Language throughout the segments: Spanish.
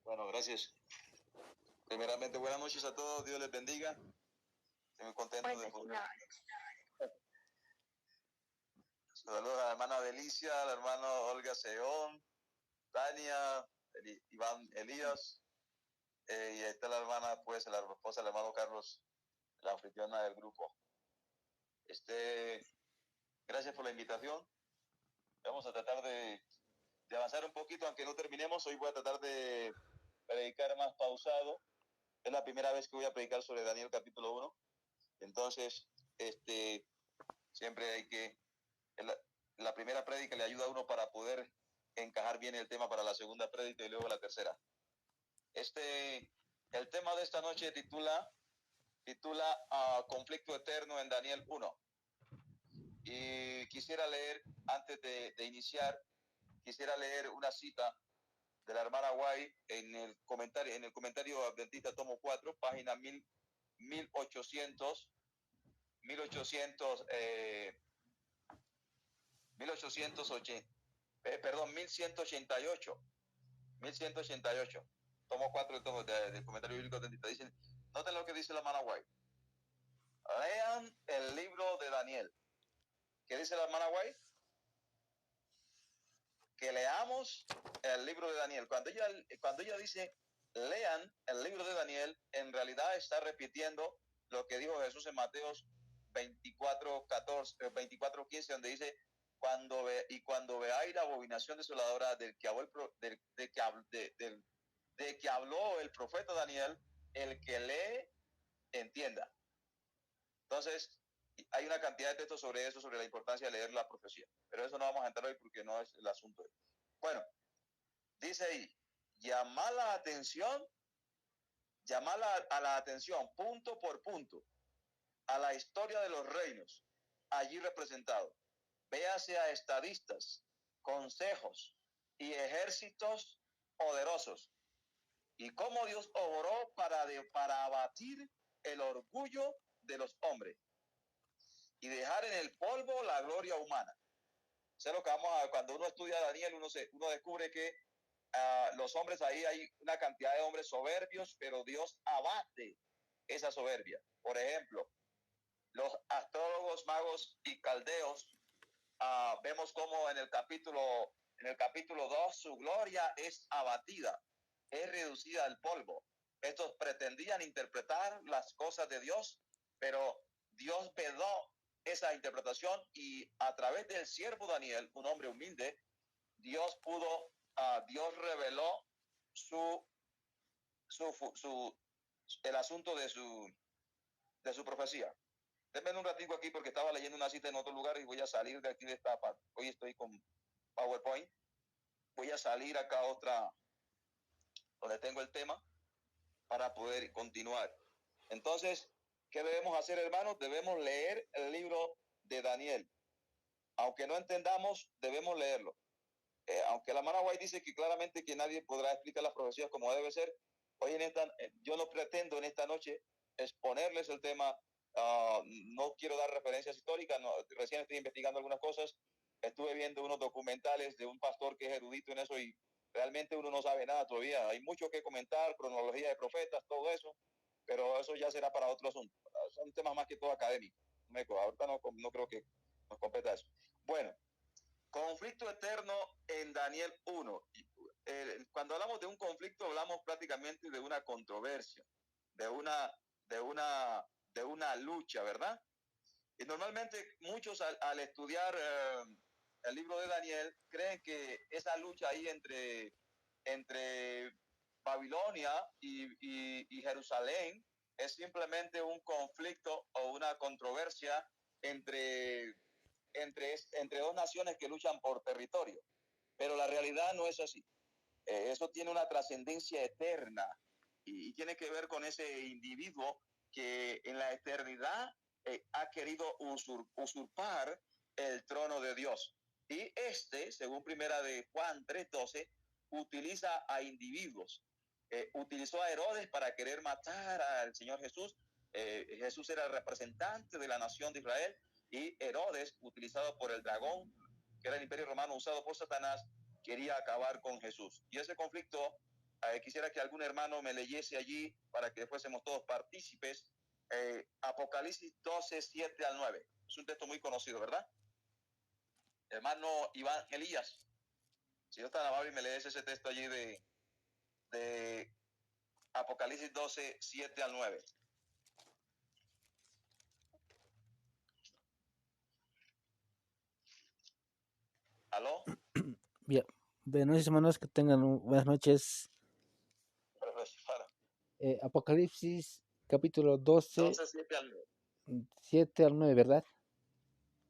Bueno, gracias. Primeramente, buenas noches a todos. Dios les bendiga. Estoy muy contento de poder. Saludos a la hermana Delicia, al hermano Olga Seón, Tania, Iván Elías, y ahí está la hermana, pues, la esposa del hermano Carlos, la anfitriona del grupo. Gracias por la invitación. Vamos a tratar de avanzar un poquito, aunque no terminemos. Hoy voy a tratar de predicar más pausado. Es la primera vez que voy a predicar sobre Daniel capítulo 1. Entonces, siempre hay que... La primera prédica le ayuda a uno para poder encajar bien el tema para la segunda prédica y luego la tercera. El tema de esta noche titula Conflicto Eterno en Daniel 1. Y quisiera leer, antes de iniciar, quisiera leer una cita de la hermana White en el comentario adventista tomo 4, página 1888. 1188. Tomo 4 del comentario bíblico adventista. Dicen, noten lo que dice la hermana White. Lean el libro de Daniel. ¿Qué dice la hermana White? Que leamos el libro de Daniel. Cuando ella dice lean el libro de Daniel, en realidad está repitiendo lo que dijo Jesús en Mateos 24:15, donde dice, cuando veáis la abominación desoladora de que habló el profeta Daniel, el que lee, entienda. Entonces, hay una cantidad de textos sobre eso, sobre la importancia de leer la profecía. Pero eso no vamos a entrar hoy porque no es el asunto. Bueno, dice ahí, llamar a la atención, punto por punto, a la historia de los reinos allí representados. Véase a estadistas, consejos y ejércitos poderosos. Y cómo Dios obró para abatir el orgullo de los hombres y dejar en el polvo la gloria humana. Sé lo que cuando uno estudia a Daniel, uno descubre que los hombres, ahí hay una cantidad de hombres soberbios, pero Dios abate esa soberbia. Por ejemplo, los astrólogos, magos y caldeos, vemos cómo en el capítulo 2 su gloria es abatida, es reducida al polvo. Estos pretendían interpretar las cosas de Dios, pero Dios vedó esa interpretación y a través del siervo Daniel, un hombre humilde, Dios reveló el asunto de su profecía. Denme un ratico aquí porque estaba leyendo una cita en otro lugar y voy a salir de aquí de esta parte. Hoy estoy con PowerPoint. Voy a salir acá a otra, donde tengo el tema, para poder continuar. Entonces, ¿qué debemos hacer, hermanos? Debemos leer el libro de Daniel. Aunque no entendamos, debemos leerlo. Aunque la hermana White dice que claramente que nadie podrá explicar las profecías como debe ser, hoy yo no pretendo en esta noche exponerles el tema. No quiero dar referencias históricas, recién estoy investigando algunas cosas, estuve viendo unos documentales de un pastor que es erudito en eso y realmente uno no sabe nada todavía. Hay mucho que comentar, cronología de profetas, todo eso, pero eso ya será para otro asunto. Son temas más que todo académicos. Ahorita no creo que nos competa eso. Bueno, conflicto eterno en Daniel 1. Cuando hablamos de un conflicto, hablamos prácticamente de una controversia, de una lucha, ¿verdad? Y normalmente muchos al estudiar el libro de Daniel creen que esa lucha ahí entre Babilonia y Jerusalén es simplemente un conflicto o una controversia entre dos naciones que luchan por territorio. Pero la realidad no es así. Eso tiene una trascendencia eterna y tiene que ver con ese individuo que en la eternidad ha querido usurpar el trono de Dios. Y según primera de Juan 3:12, utiliza a individuos. Utilizó a Herodes para querer matar al Señor Jesús. Jesús era el representante de la nación de Israel y Herodes, utilizado por el dragón, que era el imperio romano usado por Satanás, quería acabar con Jesús. Y ese conflicto Quisiera que algún hermano me leyese allí para que fuésemos todos partícipes. Apocalipsis 12, 7 al 9. Es un texto muy conocido, ¿verdad? Hermano Iván Elías, si no está amable y me lees ese texto allí de Apocalipsis 12, 7 al 9. ¿Aló? Bien. Buenas noches, hermanos, que tengan buenas noches. Apocalipsis capítulo 12, 7 al 9. 7 al 9, ¿verdad?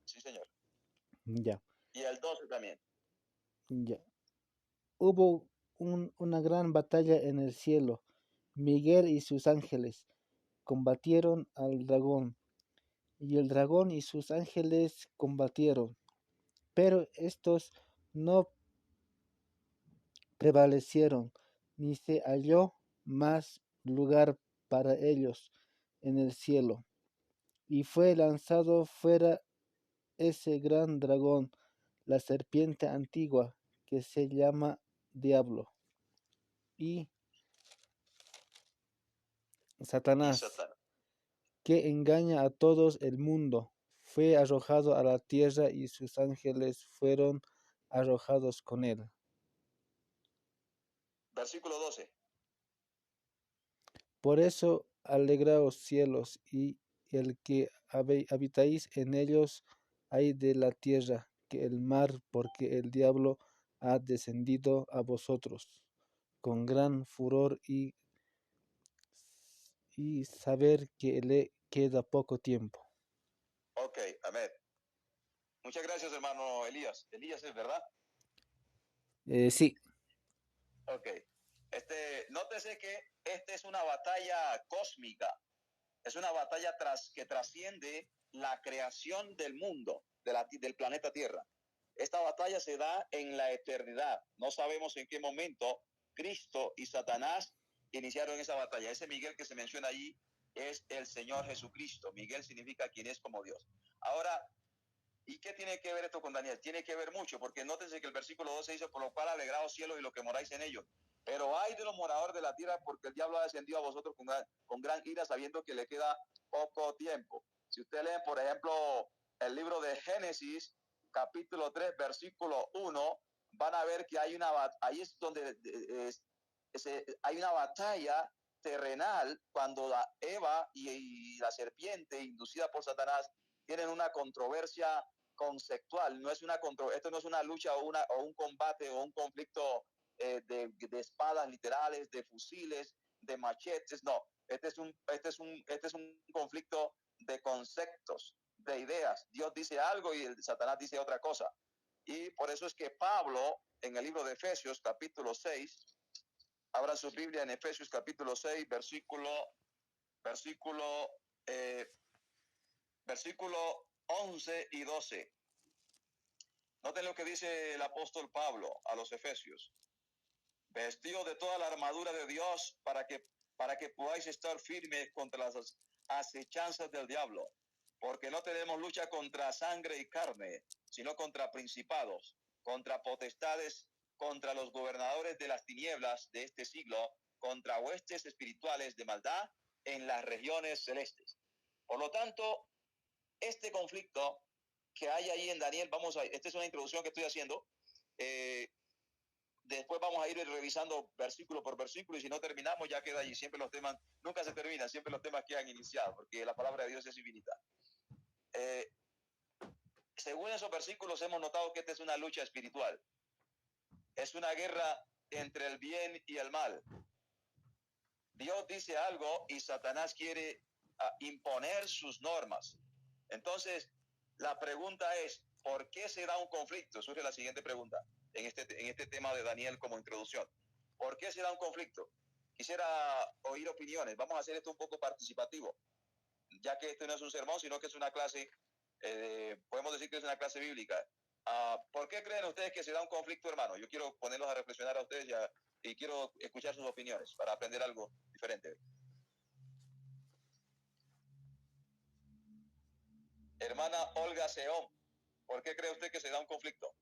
Sí, señor. Ya, Y el 12 también. ya. Hubo una gran batalla en el cielo. Miguel y sus ángeles combatieron al dragón, y el dragón y sus ángeles combatieron, pero estos no prevalecieron, ni se halló más lugar para ellos en el cielo. Y fue lanzado fuera ese gran dragón, la serpiente antigua, que se llama Diablo, y Satanás, que engaña a todos el mundo. Fue arrojado a la tierra y sus ángeles fueron arrojados con él. Versículo 12. Por eso alegraos cielos, y el que habitáis en ellos, ay de la tierra, que el mar, porque el diablo ha descendido a vosotros con gran furor, y saber que le queda poco tiempo. Ok, amén. Muchas gracias, hermano Elías. Elías es verdad. Sí. Ok. Nótese que esta es una batalla cósmica. Es una batalla que trasciende la creación del mundo, del planeta Tierra. Esta batalla se da en la eternidad. No sabemos en qué momento Cristo y Satanás iniciaron esa batalla. Ese Miguel que se menciona allí es el Señor Jesucristo. Miguel significa quien es como Dios. Ahora, ¿y qué tiene que ver esto con Daniel? Tiene que ver mucho, porque nótense que el versículo 12 dice, por lo cual alegraos cielos y los que moráis en ellos. Pero hay de los moradores de la tierra, porque el diablo ha descendido a vosotros con gran ira, sabiendo que le queda poco tiempo. Si usted lee, por ejemplo, el libro de Génesis, capítulo 3, versículo 1, van a ver que ahí es donde hay una batalla terrenal cuando Eva y la serpiente, inducida por Satanás, tienen una controversia conceptual. Esto no es una lucha o un combate o un conflicto de espadas literales, de fusiles, de machetes. No, este es un conflicto de conceptos, de ideas. Dios dice algo y Satanás dice otra cosa. Y por eso es que Pablo, en el libro de Efesios, capítulo 6, abra su Biblia en Efesios capítulo 6, versículo 11 y 12. Noten lo que dice el apóstol Pablo a los Efesios. Vestido de toda la armadura de Dios para que podáis estar firmes contra las acechanzas del diablo. Porque no tenemos lucha contra sangre y carne, sino contra principados, contra potestades, contra los gobernadores de las tinieblas de este siglo, contra huestes espirituales de maldad en las regiones celestes. Por lo tanto, este conflicto que hay ahí en Daniel, esta es una introducción que estoy haciendo, después vamos a ir revisando versículo por versículo y si no terminamos ya queda allí, siempre los temas, nunca se terminan, siempre los temas quedan iniciados, porque la palabra de Dios es infinita. Según esos versículos hemos notado que esta es una lucha espiritual, es una guerra entre el bien y el mal. Dios dice algo y Satanás quiere imponer sus normas. Entonces, la pregunta es, ¿por qué se da un conflicto? Surge la siguiente pregunta en este tema de Daniel como introducción. ¿Por qué se da un conflicto? Quisiera oír opiniones. Vamos a hacer esto un poco participativo, ya que este no es un sermón, sino que es una clase, podemos decir que es una clase bíblica. ¿Por qué creen ustedes que se da un conflicto, hermano? Yo quiero ponerlos a reflexionar a ustedes y quiero escuchar sus opiniones para aprender algo diferente. Hermana Olga Seón, ¿por qué cree usted que se da un conflicto?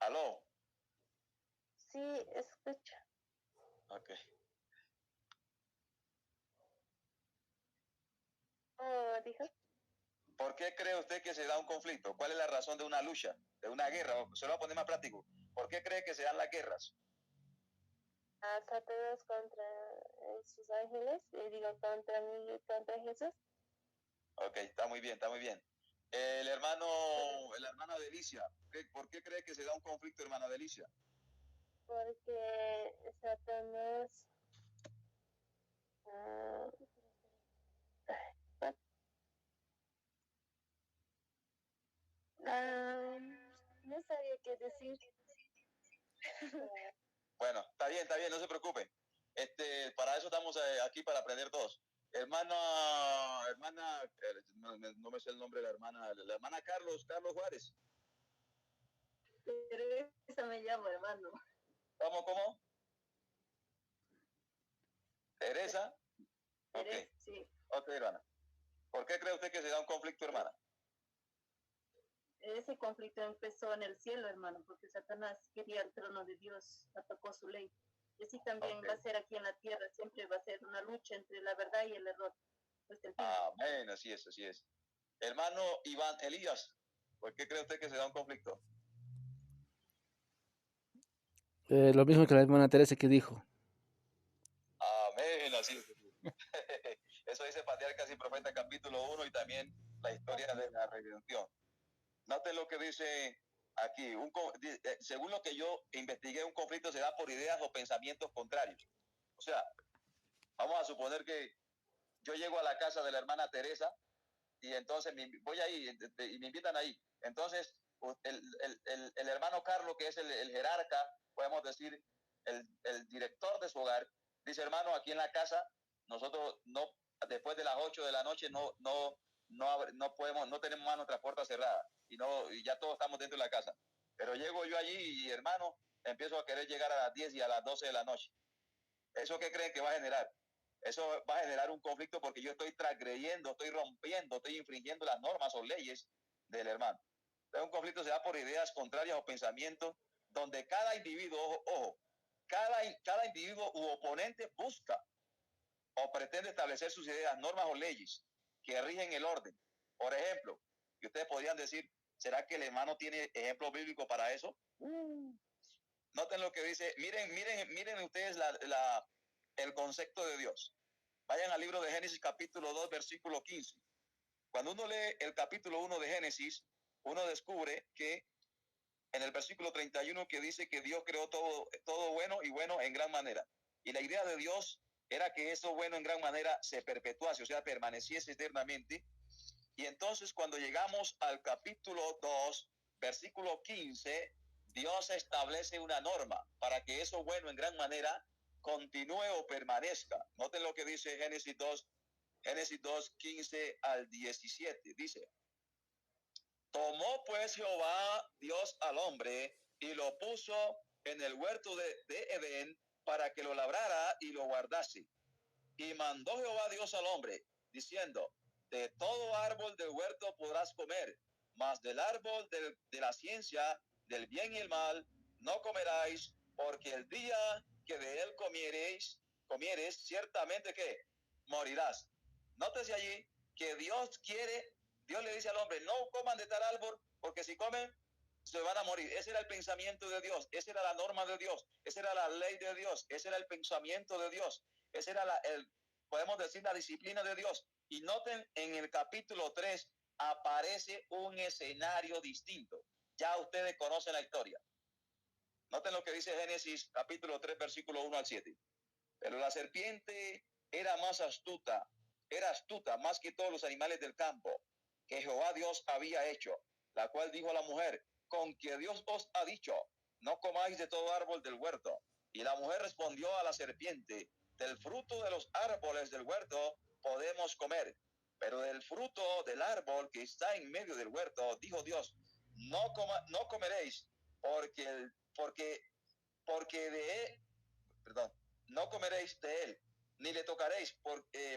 ¿Aló? Sí, escucha. Ok. Oh, dijo. ¿Por qué cree usted que se da un conflicto? ¿Cuál es la razón de una lucha, de una guerra? Se lo voy a poner más práctico. ¿Por qué cree que se dan las guerras? A Satanás contra sus ángeles, y digo contra mí, contra Jesús. Ok, está muy bien, está muy bien. La hermana Delicia, ¿por qué cree que se da un conflicto, hermana Delicia? Porque Satanás no sabía qué decir. Bueno, está bien, no se preocupe. Para eso estamos aquí, para aprender todos. No me sé el nombre de la hermana Carlos Juárez. Teresa me llamo, hermano. ¿Cómo? ¿Teresa? Ok. Sí. Ok, hermana. ¿Por qué cree usted que se da un conflicto, hermana? Ese conflicto empezó en el cielo, hermano, porque Satanás quería el trono de Dios, atacó su ley. Y así también va a ser aquí en la tierra, siempre va a ser una lucha entre la verdad y el error. Amén, así es, así es. Hermano Iván Elías, ¿por qué cree usted que se da un conflicto? Lo mismo que la hermana Teresa que dijo. Amén, así es. Eso dice Patriarcas y Profetas capítulo 1 y también la historia de la redención. Noten lo que dice aquí. Según lo que yo investigué, un conflicto se da por ideas o pensamientos contrarios. O sea, vamos a suponer que yo llego a la casa de la hermana Teresa y entonces voy ahí y me invitan ahí. Entonces, el hermano Carlos, que es el jerarca, podemos decir, el director de su hogar, dice, hermano, aquí en la casa, nosotros no, después de las 8 de la noche no podemos, no tenemos nuestra puerta cerrada y ya todos estamos dentro de la casa. Pero llego yo allí y, hermano, empiezo a querer llegar a las 10 y a las 12 de la noche. ¿Eso qué creen que va a generar? Eso va a generar un conflicto porque yo estoy transgrediendo, estoy rompiendo, estoy infringiendo las normas o leyes del hermano. Entonces, un conflicto se da por ideas contrarias o pensamientos donde cada individuo, ojo, cada individuo u oponente busca o pretende establecer sus ideas, normas o leyes que rigen el orden. Por ejemplo, que ustedes podrían decir, ¿será que el hermano tiene ejemplo bíblico para eso? Noten lo que dice, miren ustedes el concepto de Dios. Vayan al libro de Génesis capítulo 2, versículo 15. Cuando uno lee el capítulo 1 de Génesis, uno descubre que en el versículo 31 que dice que Dios creó todo bueno y bueno en gran manera. Y la idea de Dios era que eso bueno en gran manera se perpetuase, o sea, permaneciese eternamente. Y entonces cuando llegamos al capítulo 2, versículo 15, Dios establece una norma para que eso bueno en gran manera continúe o permanezca. Noten lo que dice Génesis 2, 15 al 17. Dice, tomó pues Jehová Dios al hombre y lo puso en el huerto de Edén para que lo labrara y lo guardase. Y mandó Jehová Dios al hombre, diciendo, de todo árbol del huerto podrás comer, mas del árbol de la ciencia, del bien y el mal, no comeráis, porque el día que de él comieres, ciertamente que morirás. Nótese allí que Dios le dice al hombre, no coman de tal árbol, porque si comen, se van a morir. Ese era el pensamiento de Dios, esa era la norma de Dios, esa era la ley de Dios, ese era el pensamiento de Dios, ese era podemos decir, la disciplina de Dios. Y noten, en el capítulo 3 aparece un escenario distinto. Ya ustedes conocen la historia. Noten lo que dice Génesis capítulo 3, versículo 1 al 7. Pero la serpiente era astuta más que todos los animales del campo que Jehová Dios había hecho, la cual dijo a la mujer, con que Dios os ha dicho, no comáis de todo árbol del huerto. Y la mujer respondió a la serpiente, del fruto de los árboles del huerto podemos comer, pero del fruto del árbol que está en medio del huerto, dijo Dios, no comeréis, porque no comeréis de él, ni le tocaréis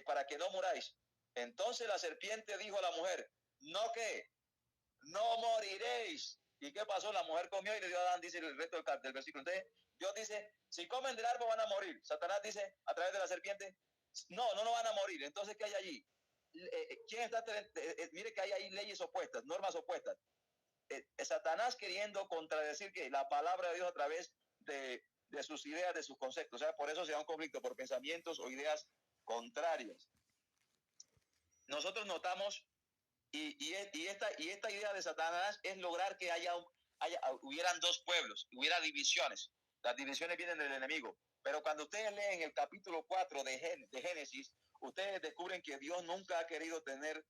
para que no muráis. Entonces la serpiente dijo a la mujer, no moriréis, ¿Y qué pasó? La mujer comió y le dio a Adán, dice el resto del versículo. Entonces, Dios dice, si comen del árbol van a morir. Satanás dice, a través de la serpiente, no van a morir. Entonces, ¿qué hay allí? ¿Quién está? Mire que hay ahí leyes opuestas, normas opuestas. Satanás queriendo contradecir que la palabra de Dios a través de sus ideas, de sus conceptos. O sea, por eso se da un conflicto, por pensamientos o ideas contrarias. Nosotros notamos, y esta idea de Satanás es lograr que hubieran dos pueblos, hubiera divisiones. Las divisiones vienen del enemigo. Pero cuando ustedes leen el capítulo 4 de Génesis, ustedes descubren que Dios nunca ha querido tener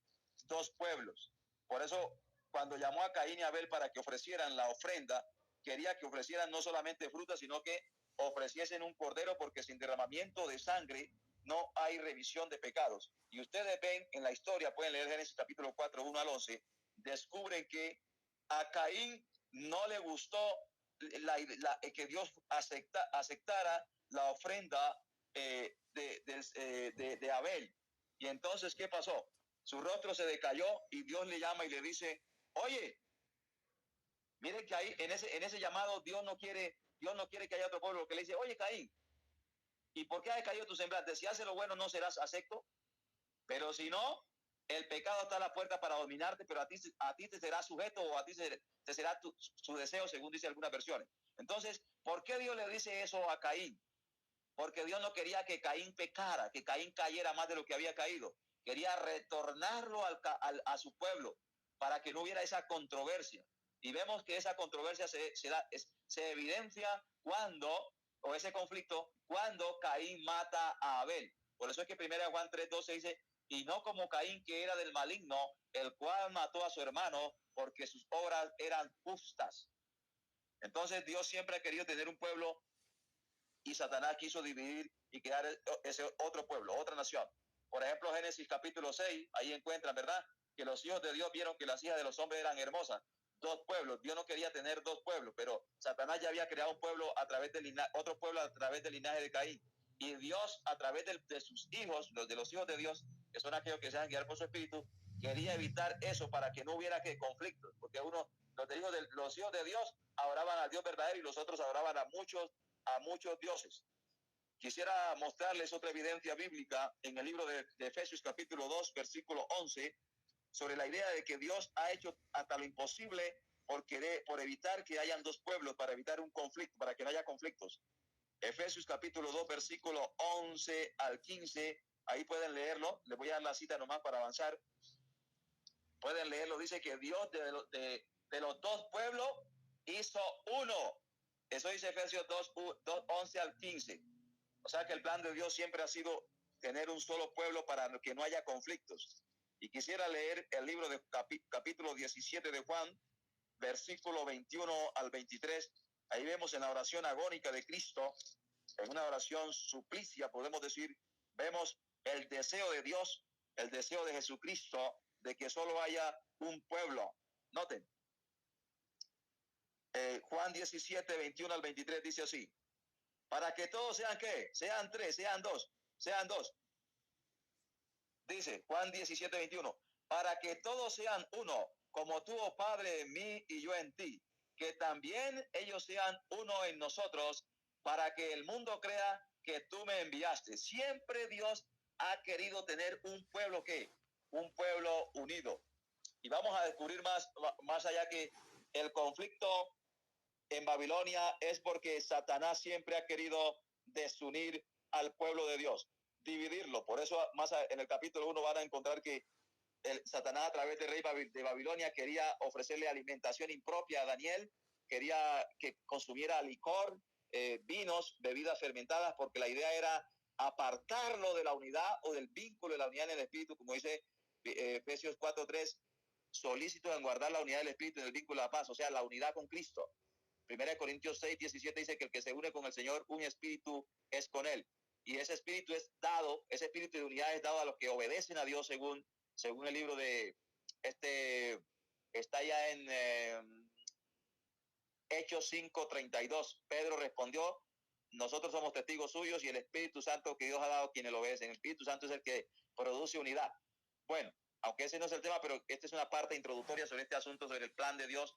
dos pueblos. Por eso, cuando llamó a Caín y Abel para que ofrecieran la ofrenda, quería que ofrecieran no solamente frutas, sino que ofreciesen un cordero, porque sin derramamiento de sangre no hay remisión de pecados. Y ustedes ven en la historia, pueden leer Génesis capítulo 4, 1 al 11, descubren que a Caín no le gustó que Dios aceptara la ofrenda de Abel. Y entonces, ¿qué pasó? Su rostro se decayó y Dios le llama y le dice, oye, miren que ahí en ese llamado Dios no quiere que haya otro pueblo, que le dice, oye, Caín, ¿y por qué has caído tu semblante? Si haces lo bueno, ¿no serás acepto? Pero si no, el pecado está a la puerta para dominarte, pero a ti te será sujeto, o a ti te será su deseo, según dice algunas versiones. Entonces, ¿por qué Dios le dice eso a Caín? Porque Dios no quería que Caín pecara, que Caín cayera más de lo que había caído. Quería retornarlo a su pueblo para que no hubiera esa controversia. Y vemos que esa controversia se evidencia o ese conflicto, cuando Caín mata a Abel. Por eso es que 1 Juan 3:12 dice, y no como Caín, que era del maligno, el cual mató a su hermano porque sus obras eran justas. Entonces Dios siempre ha querido tener un pueblo, y Satanás quiso dividir y crear ese otro pueblo, otra nación. Por ejemplo, Génesis capítulo 6, ahí encuentran, ¿verdad?, que los hijos de Dios vieron que las hijas de los hombres eran hermosas. Dos pueblos. Dios no quería tener dos pueblos, pero Satanás ya había creado un pueblo a través otro pueblo a través del linaje de Caín. Y Dios, a través de sus hijos, de los hijos de Dios, que son aquellos que se dejan guiar por su espíritu, quería evitar eso para que no hubiera conflictos. Porque los hijos de Dios adoraban al Dios verdadero y los otros adoraban a muchos dioses. Quisiera mostrarles otra evidencia bíblica en el libro de Efesios capítulo 2, versículo 11, sobre la idea de que Dios ha hecho hasta lo imposible por evitar que hayan dos pueblos, para evitar un conflicto, para que no haya conflictos. Efesios capítulo 2, versículo 11 al 15, ahí pueden leerlo. Les voy a dar la cita nomás para avanzar. Pueden leerlo. Dice que Dios de los dos pueblos hizo uno. Eso dice Efesios 2, 11 al 15. O sea que el plan de Dios siempre ha sido tener un solo pueblo para que no haya conflictos. Y quisiera leer el libro de capítulo 17 de Juan, versículo 21 al 23. Ahí vemos en la oración agónica de Cristo, en una oración suplicia, podemos decir, vemos el deseo de Dios, el deseo de Jesucristo, de que solo haya un pueblo. Noten, Juan 17, 21 al 23 dice así, para que todos sean, ¿qué? Sean tres, sean dos. Dice Juan 17, 21, para que todos sean uno, como tú, oh Padre, en mí y yo en ti, que también ellos sean uno en nosotros, para que el mundo crea que tú me enviaste. Siempre Dios ha querido tener un pueblo, ¿qué? Un pueblo unido. Y vamos a descubrir más allá, que el conflicto en Babilonia es porque Satanás siempre ha querido desunir al pueblo de Dios, dividirlo. Por eso más en el capítulo 1 van a encontrar que Satanás, a través del rey de Babilonia, quería ofrecerle alimentación impropia a Daniel, quería que consumiera licor, vinos, bebidas fermentadas, porque la idea era apartarlo de la unidad o del vínculo de la unidad en el espíritu, como dice Efesios 4:3, solícito en guardar la unidad del espíritu en el vínculo de la paz, o sea, la unidad con Cristo. 1 Corintios 6:17 dice que el que se une con el Señor, un espíritu es con él. Y ese espíritu ese espíritu de unidad es dado a los que obedecen a Dios, según el libro de está ya en Hechos 5:32. Pedro respondió, nosotros somos testigos suyos y el Espíritu Santo que Dios ha dado a quienes lo obedecen. El Espíritu Santo es el que produce unidad. Bueno, aunque ese no es el tema, pero esta es una parte introductoria sobre este asunto, sobre el plan de Dios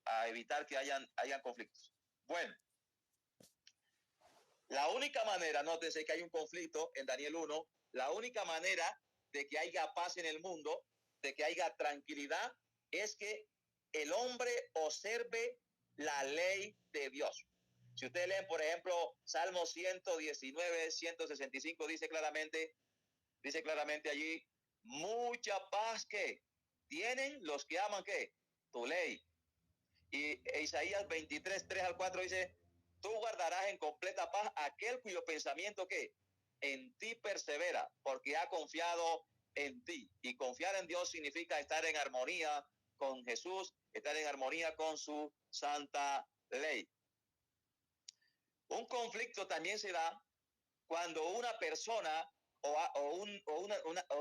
a evitar que hayan conflictos. Bueno, la única manera, nótese que hay un conflicto en Daniel 1, la única manera de que haya paz en el mundo, de que haya tranquilidad, es que el hombre observe la ley de Dios. Si ustedes leen, por ejemplo, Salmo 119, 165, dice claramente allí, mucha paz que tienen los que aman que tu ley. Y Isaías 23, 3 al 4 dice, tú guardarás en completa paz aquel cuyo pensamiento que en ti persevera, porque ha confiado en ti. Y confiar en Dios significa estar en armonía con Jesús, estar en armonía con su santa ley. Un conflicto también se da cuando una persona o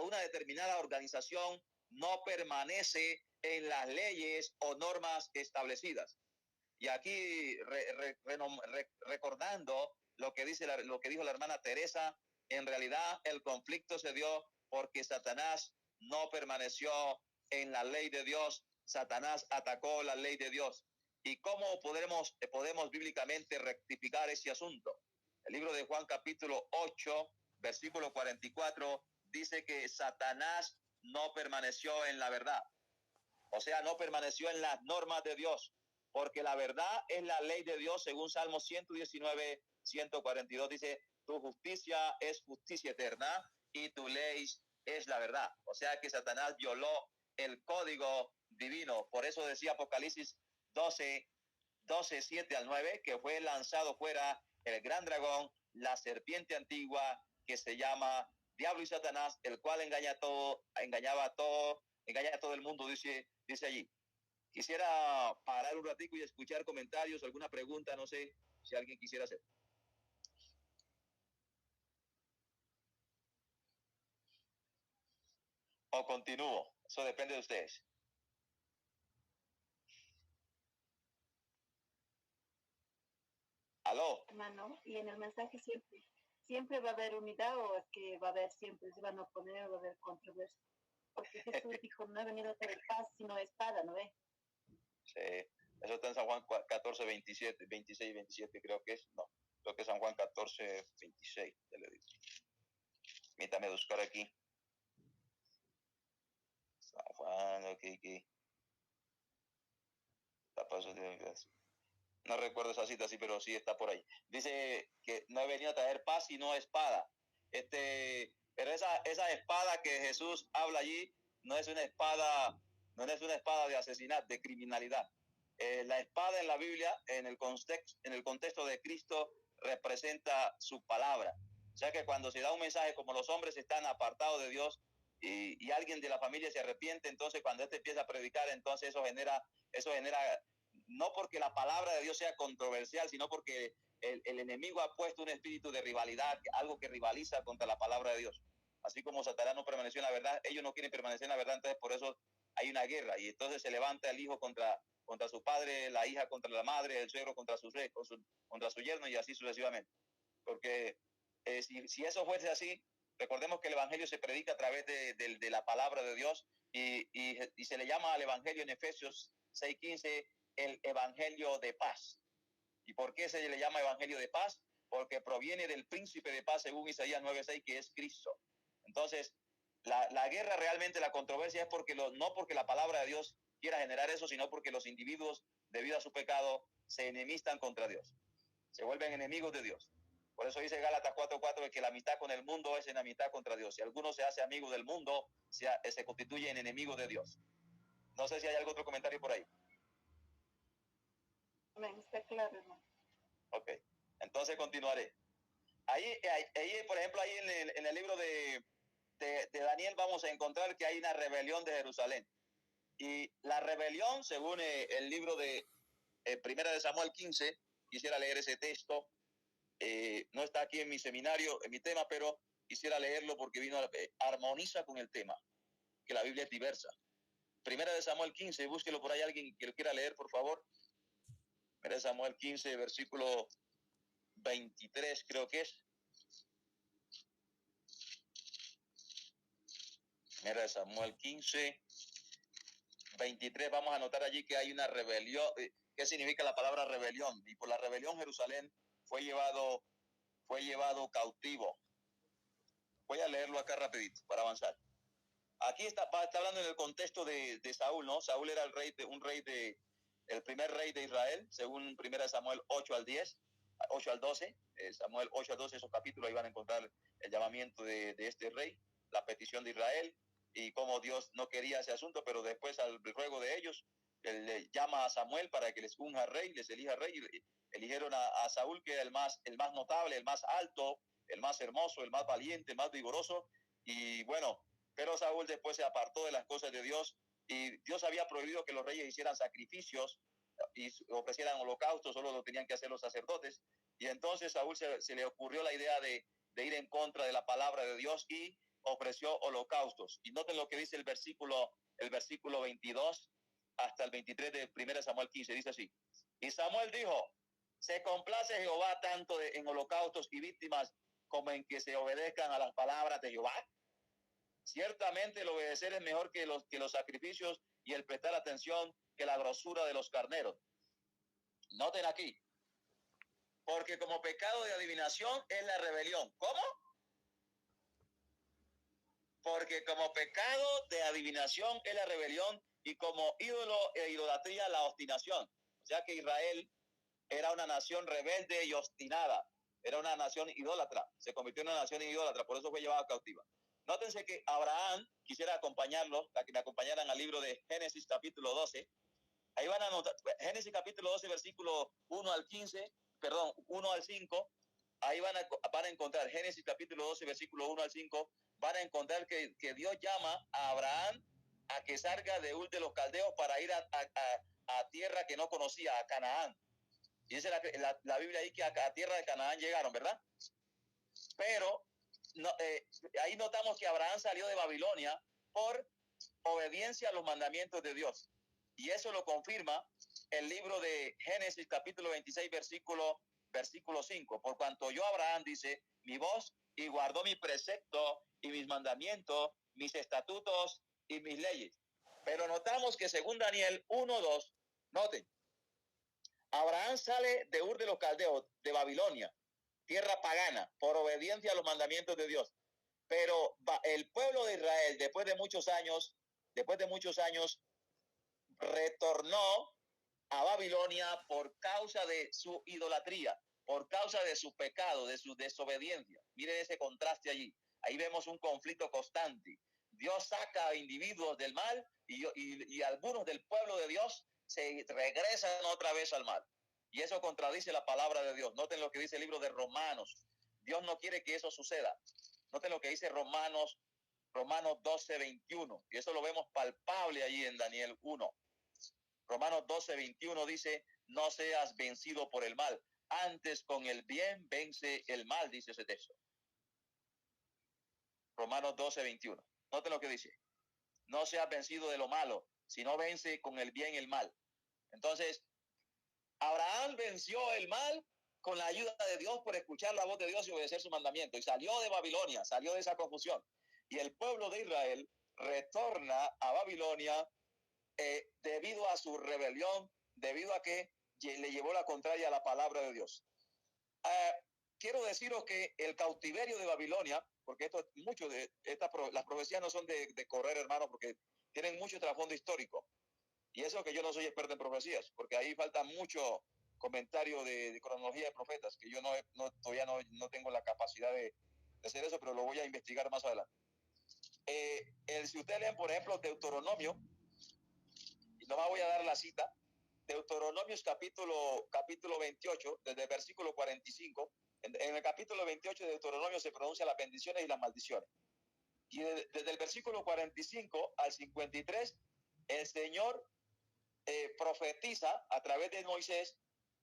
una determinada organización no permanece en las leyes o normas establecidas. Y aquí recordando lo que dijo la hermana Teresa, en realidad el conflicto se dio porque Satanás no permaneció en la ley de Dios. Satanás atacó la ley de Dios. ¿Y cómo podemos bíblicamente rectificar ese asunto? El libro de Juan capítulo 8, versículo 44, dice que Satanás no permaneció en la verdad. O sea, no permaneció en las normas de Dios, porque la verdad es la ley de Dios, según Salmo 119, 142, dice, tu justicia es justicia eterna y tu ley es la verdad. O sea que Satanás violó el código divino. Por eso decía Apocalipsis 12, 7 al 9, que fue lanzado fuera el gran dragón, la serpiente antigua, que se llama Diablo y Satanás, el cual engaña a todo el mundo, dice allí. Quisiera parar un ratico y escuchar comentarios, alguna pregunta, no sé si alguien quisiera hacer. O continúo, eso depende de ustedes. ¿Aló? Hermano, y en el mensaje siempre va a haber unidad, o es que va a haber siempre, se van a oponer, va a haber controversia. Porque Jesús dijo, no he venido a traer paz, sino espada, ¿no ve? Sí, eso está en San Juan 14, 27, 26 y 27 creo que es, no, creo que es San Juan 14, 26, ya le digo. Permítame buscar aquí. San Juan, aquí. No recuerdo esa cita, sí, pero sí está por ahí. Dice que no he venido a traer paz sino espada. Pero esa espada que Jesús habla allí no es una espada de asesinato, de criminalidad. La espada en la Biblia, en el contexto de Cristo, representa su palabra. O sea que cuando se da un mensaje, como los hombres están apartados de Dios y alguien de la familia se arrepiente, entonces cuando empieza a predicar, entonces eso genera, no porque la palabra de Dios sea controversial, sino porque el enemigo ha puesto un espíritu de rivalidad, algo que rivaliza contra la palabra de Dios. Así como Satanás no permaneció en la verdad, ellos no quieren permanecer en la verdad, entonces por eso hay una guerra, y entonces se levanta el hijo contra su padre, la hija contra la madre, el suegro contra su yerno, y así sucesivamente. Porque si eso fuese así, recordemos que el evangelio se predica a través de la palabra de Dios, y se le llama al evangelio en Efesios 6:15 el evangelio de paz. ¿Y por qué se le llama evangelio de paz? Porque proviene del príncipe de paz, según Isaías 9:6, que es Cristo. Entonces, la guerra realmente, la controversia es no porque la palabra de Dios quiera generar eso, sino porque los individuos, debido a su pecado, se enemistan contra Dios, se vuelven enemigos de Dios. Por eso dice Gálatas 4:4 que la amistad con el mundo es enemistad contra Dios. Si alguno se hace amigo del mundo, se constituye en enemigo de Dios. No sé si hay algún otro comentario por ahí. Está claro, hermano. Ok, entonces continuaré. Ahí, por ejemplo, ahí en el libro de Daniel vamos a encontrar que hay una rebelión de Jerusalén. Y la rebelión, según el libro de Primera de Samuel 15, quisiera leer ese texto. No está aquí en mi seminario, en mi tema, pero quisiera leerlo porque armoniza con el tema, que la Biblia es diversa. Primera de Samuel 15, búsquelo por ahí, alguien que lo quiera leer, por favor. Primera de Samuel 15, versículo 23, creo que es. Primera de Samuel 15, 23, vamos a notar allí que hay una rebelión. ¿Qué significa la palabra rebelión? Y por la rebelión Jerusalén fue llevado cautivo. Voy a leerlo acá rapidito para avanzar. Aquí está hablando en el contexto de Saúl, ¿no? Saúl era el primer rey de Israel, según 1 Samuel 8 al 10, 8 al 12, Samuel 8 al 12, esos capítulos, ahí van a encontrar el llamamiento de este rey, la petición de Israel, y cómo Dios no quería ese asunto, pero después al ruego de ellos, él le llama a Samuel para que les unja rey, les elija rey, y eligieron a Saúl, que era el más notable, el más alto, el más hermoso, el más valiente, el más vigoroso, y bueno, pero Saúl después se apartó de las cosas de Dios, y Dios había prohibido que los reyes hicieran sacrificios y ofrecieran holocaustos, solo lo tenían que hacer los sacerdotes, y entonces Saúl se le ocurrió la idea de ir en contra de la palabra de Dios y ofreció holocaustos. Y noten lo que dice el versículo 22 hasta el 23 de 1 Samuel 15, dice así: y Samuel dijo, se complace Jehová tanto en holocaustos y víctimas como en que se obedezcan a las palabras de Jehová. Ciertamente el obedecer es mejor que los sacrificios, y el prestar atención que la grosura de los carneros. Noten aquí, porque como pecado de adivinación es la rebelión. ¿Cómo? Porque como pecado de adivinación es la rebelión, y como ídolo e idolatría la obstinación. O sea que Israel era una nación rebelde y obstinada, era una nación idólatra, se convirtió en una nación idólatra, por eso fue llevada cautiva. Nótense que Abraham, quisiera acompañarlos, a que me acompañaran al libro de Génesis capítulo 12, ahí van a notar, Génesis capítulo 12, versículo 1 al 15, perdón, 1 al 5, ahí van a encontrar, Génesis capítulo 12, versículo 1 al 5, van a encontrar que Dios llama a Abraham a que salga de Ur de los Caldeos para ir a tierra que no conocía, a Canaán. Y dice la Biblia ahí que a tierra de Canaán llegaron, ¿verdad? Pero ahí notamos que Abraham salió de Babilonia por obediencia a los mandamientos de Dios. Y eso lo confirma el libro de Génesis capítulo 26, versículo 5. Por cuanto yo, Abraham, dice, mi voz, y guardó mi precepto y mis mandamientos, mis estatutos y mis leyes. Pero notamos que según Daniel 1:2, noten, Abraham sale de Ur de los Caldeos, de Babilonia, tierra pagana, por obediencia a los mandamientos de Dios. Pero el pueblo de Israel, después de muchos años, retornó a Babilonia por causa de su idolatría, por causa de su pecado, de su desobediencia. Miren ese contraste allí. Ahí vemos un conflicto constante. Dios saca a individuos del mal, y algunos del pueblo de Dios se regresan otra vez al mal. Y eso contradice la palabra de Dios. Noten lo que dice el libro de Romanos. Dios no quiere que eso suceda. Noten lo que dice Romanos 12:21. Y eso lo vemos palpable allí en Daniel 1. Romanos 12:21 dice, no seas vencido por el mal, antes con el bien vence el mal, dice ese texto. Romanos 12:21. Noten lo que dice. No seas vencido de lo malo, sino vence con el bien el mal. Entonces, Abraham venció el mal con la ayuda de Dios por escuchar la voz de Dios y obedecer su mandamiento. Y salió de Babilonia, salió de esa confusión. Y el pueblo de Israel retorna a Babilonia debido a su rebelión, debido a que le llevó la contraria a la palabra de Dios. Quiero deciros que el cautiverio de Babilonia, porque las profecías no son de correr, hermano, porque tienen mucho trasfondo histórico. Y eso que yo no soy experto en profecías, porque ahí falta mucho comentario de cronología de profetas, que yo todavía no tengo la capacidad de hacer eso, pero lo voy a investigar más adelante. Si ustedes leen, por ejemplo, Deuteronomio, y no me voy a dar la cita, Deuteronomios capítulo 28, desde el versículo 45, en el capítulo 28 de Deuteronomio se pronuncian las bendiciones y las maldiciones. Y desde el versículo 45 al 53, el Señor profetiza a través de Moisés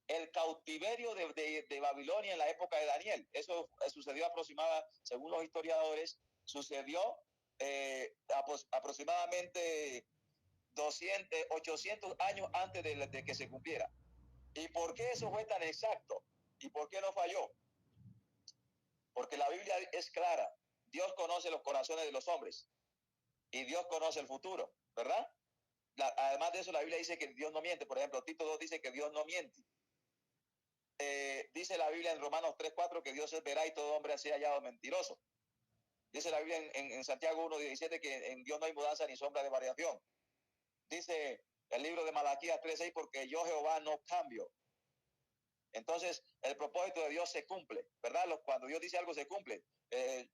el cautiverio de Babilonia en la época de Daniel. Eso sucedió según los historiadores, sucedió aproximadamente 800 años antes de que se cumpliera. ¿Y por qué eso fue tan exacto? ¿Y por qué no falló? Porque la Biblia es clara. Dios conoce los corazones de los hombres y Dios conoce el futuro, ¿verdad? además de eso, la Biblia dice que Dios no miente. Por ejemplo, Tito 2 dice que Dios no miente. Dice la Biblia en Romanos 3:4 que Dios es veraz y todo hombre sea hallado mentiroso. Dice la Biblia en Santiago 1:17 que en Dios no hay mudanza ni sombra de variación. Dice el libro de Malaquías 3:6 porque yo Jehová no cambio. Entonces, el propósito de Dios se cumple, ¿verdad? Cuando Dios dice algo se cumple.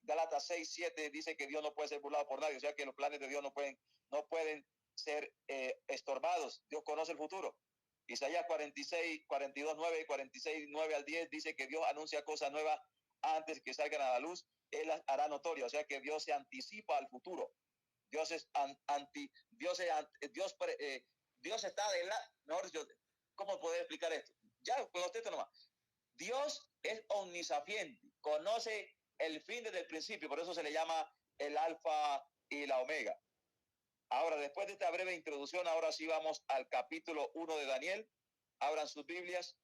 Gálatas 6:7 dice que Dios no puede ser burlado por nadie, o sea que los planes de Dios no pueden ser estorbados. Dios conoce el futuro. Isaías 42:9 y 46:9 al 10 dice que Dios anuncia cosas nuevas antes que salgan a la luz. Él las hará notorias, o sea que Dios se anticipa al futuro. Dios es Dios está adelante. ¿Cómo poder explicar esto? Ya, con los textos nomás. Dios es omnisapiente, conoce el fin desde el principio, por eso se le llama el alfa y la omega. Ahora, después de esta breve introducción, ahora sí vamos al capítulo 1 de Daniel. Abran sus Biblias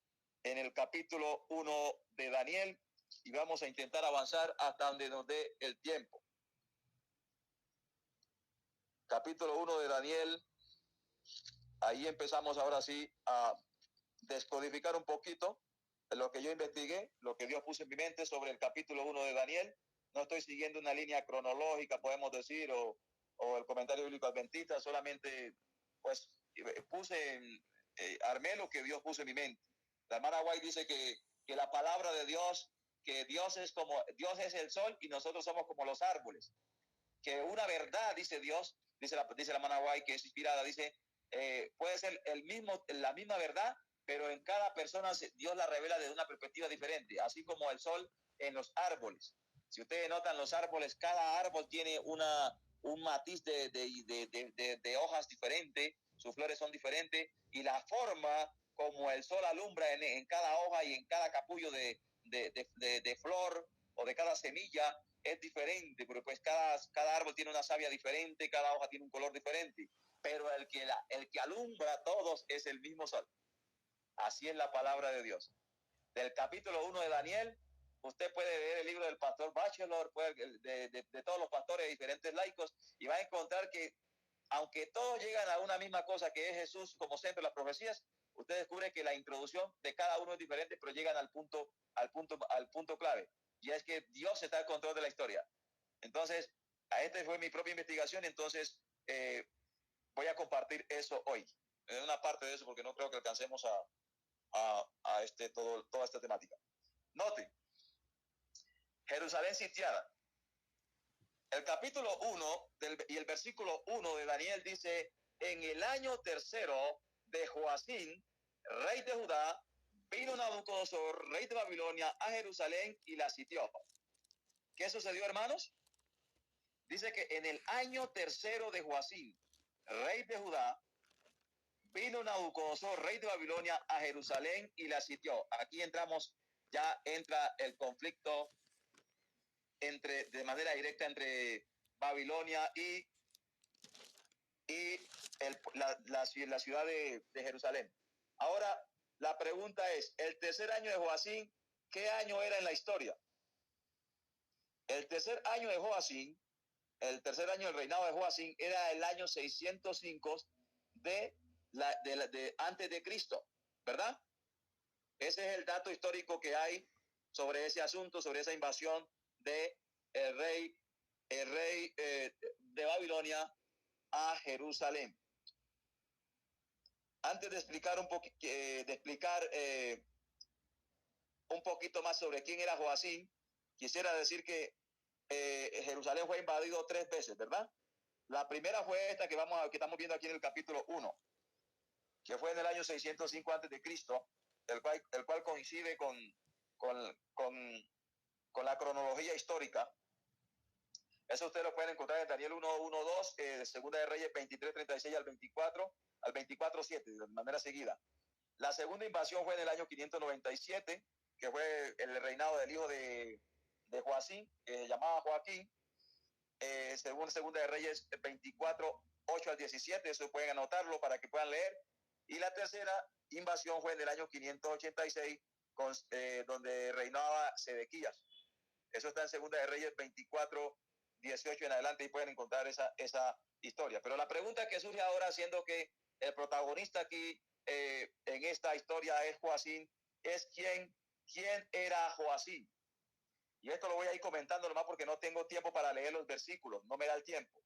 en el capítulo 1 de Daniel y vamos a intentar avanzar hasta donde nos dé el tiempo. Capítulo 1 de Daniel, ahí empezamos ahora sí a descodificar un poquito lo que yo investigué, lo que Dios puso en mi mente sobre el capítulo 1 de Daniel. No estoy siguiendo una línea cronológica, podemos decir, o el comentario bíblico adventista, solamente pues armé lo que Dios puso en mi mente. La hermana White dice que la palabra de Dios, que Dios es el sol y nosotros somos como los árboles. Que una verdad, dice Dios, dice la hermana White, que es inspirada, dice, puede ser la misma verdad, pero en cada persona Dios la revela desde una perspectiva diferente, así como el sol en los árboles. Si ustedes notan, los árboles, cada árbol tiene un matiz de hojas diferente, sus flores son diferentes, y la forma como el sol alumbra en cada hoja y en cada capullo de flor o de cada semilla es diferente, pero pues cada árbol tiene una savia diferente, cada hoja tiene un color diferente, pero el que alumbra a todos es el mismo sol. Así es la palabra de Dios. Del capítulo 1 de Daniel, usted puede leer el libro del pastor Batchelor, de todos los pastores de diferentes laicos, y va a encontrar que, aunque todos llegan a una misma cosa que es Jesús, como siempre las profecías, usted descubre que la introducción de cada uno es diferente, pero llegan al punto clave, y es que Dios está al control de la historia. Entonces, esta fue mi propia investigación, entonces voy a compartir eso hoy, en una parte de eso, porque no creo que alcancemos a toda esta temática. Noten, Jerusalén sitiada. El capítulo 1 y el versículo 1 de Daniel dice, en el año tercero de Joacín, rey de Judá, vino Nabucodonosor, rey de Babilonia, a Jerusalén y la sitió. ¿Qué sucedió, hermanos? Dice que en el año tercero de Joacín, rey de Judá, vino Nabucodonosor, rey de Babilonia, a Jerusalén y la sitió. Aquí ya entra el conflicto de manera directa entre Babilonia y la ciudad de Jerusalén. Ahora, la pregunta es, el tercer año de Joacín, ¿qué año era en la historia? El tercer año de Joacín, el tercer año del reinado de Joacín, era el año 605 antes de Cristo, ¿verdad? Ese es el dato histórico que hay sobre ese asunto, sobre esa invasión de el rey de Babilonia a Jerusalén. Antes de explicar un poquito más sobre quién era Joacín, quisiera decir que Jerusalén fue invadido 3 veces, ¿verdad? La primera fue esta que estamos viendo aquí en el capítulo 1, que fue en el año 605 antes de Cristo, el cual coincide con la cronología histórica. Eso ustedes lo pueden encontrar en Daniel 1:1-2, Segunda de Reyes 23:36 al 24:7, de manera seguida. La segunda invasión fue en el año 597, que fue el reinado del hijo de Joacín, que se llamaba Joaquín, según Segunda de Reyes 24:8 al 17, eso pueden anotarlo para que puedan leer. Y la tercera invasión fue en el año 586, donde reinaba Sedequías. Eso está en Segunda de Reyes 24:18 en adelante y pueden encontrar esa historia. Pero la pregunta que surge ahora, siendo que el protagonista aquí en esta historia es Joacim, es quién era Joacim. Y esto lo voy a ir comentando nomás porque no tengo tiempo para leer los versículos, no me da el tiempo.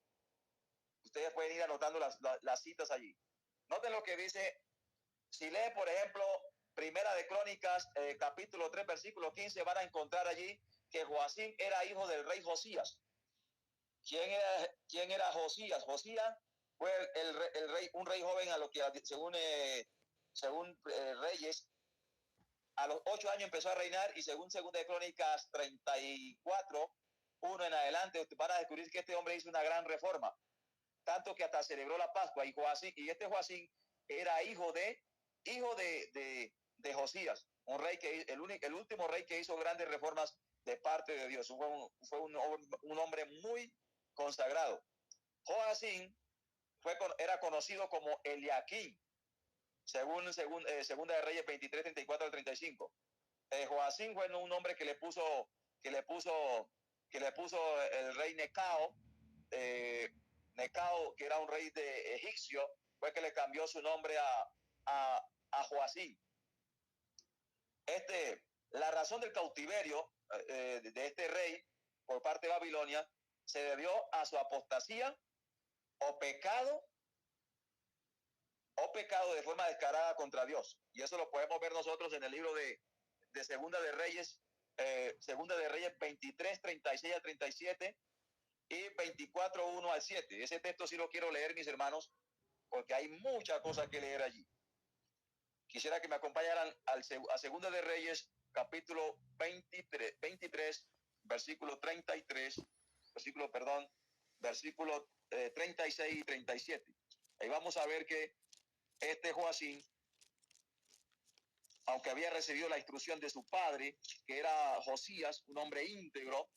Ustedes pueden ir anotando las citas allí. Noten lo que dice, si leen, por ejemplo, Primera de Crónicas, capítulo 3, versículo 15, van a encontrar allí que Joacim era hijo del rey Josías. ¿Quién era Josías? Josías fue el rey, un rey joven a lo que, según Reyes, a los 8 años empezó a reinar, y según Segunda de Crónicas 34, 1 en adelante, van a descubrir que este hombre hizo una gran reforma, tanto que hasta celebró la Pascua. Y este Joacim era hijo de Josías, un rey que el último rey que hizo grandes reformas de parte de Dios. Fue un hombre muy consagrado. Joacim era conocido como Eliaquim, según Segunda de Reyes 23, 34 al 35. Joacim fue un nombre que le puso el rey Necao. Necao, que era un rey de egipcio, fue que le cambió su nombre a Joacim. La razón del cautiverio de este rey por parte de Babilonia se debió a su apostasía o pecado de forma descarada contra Dios. Y eso lo podemos ver nosotros en el libro de Segunda de Reyes, Segunda de Reyes 23, 36 al 37 y 24, 1 al 7. Ese texto sí lo quiero leer, mis hermanos, porque hay muchas cosas que leer allí. Quisiera que me acompañaran a Segunda de Reyes, capítulo 23, versículo 33, versículo 36 y 37. Ahí vamos a ver que este Joacim, aunque había recibido la instrucción de su padre, que era Josías, un hombre íntegro,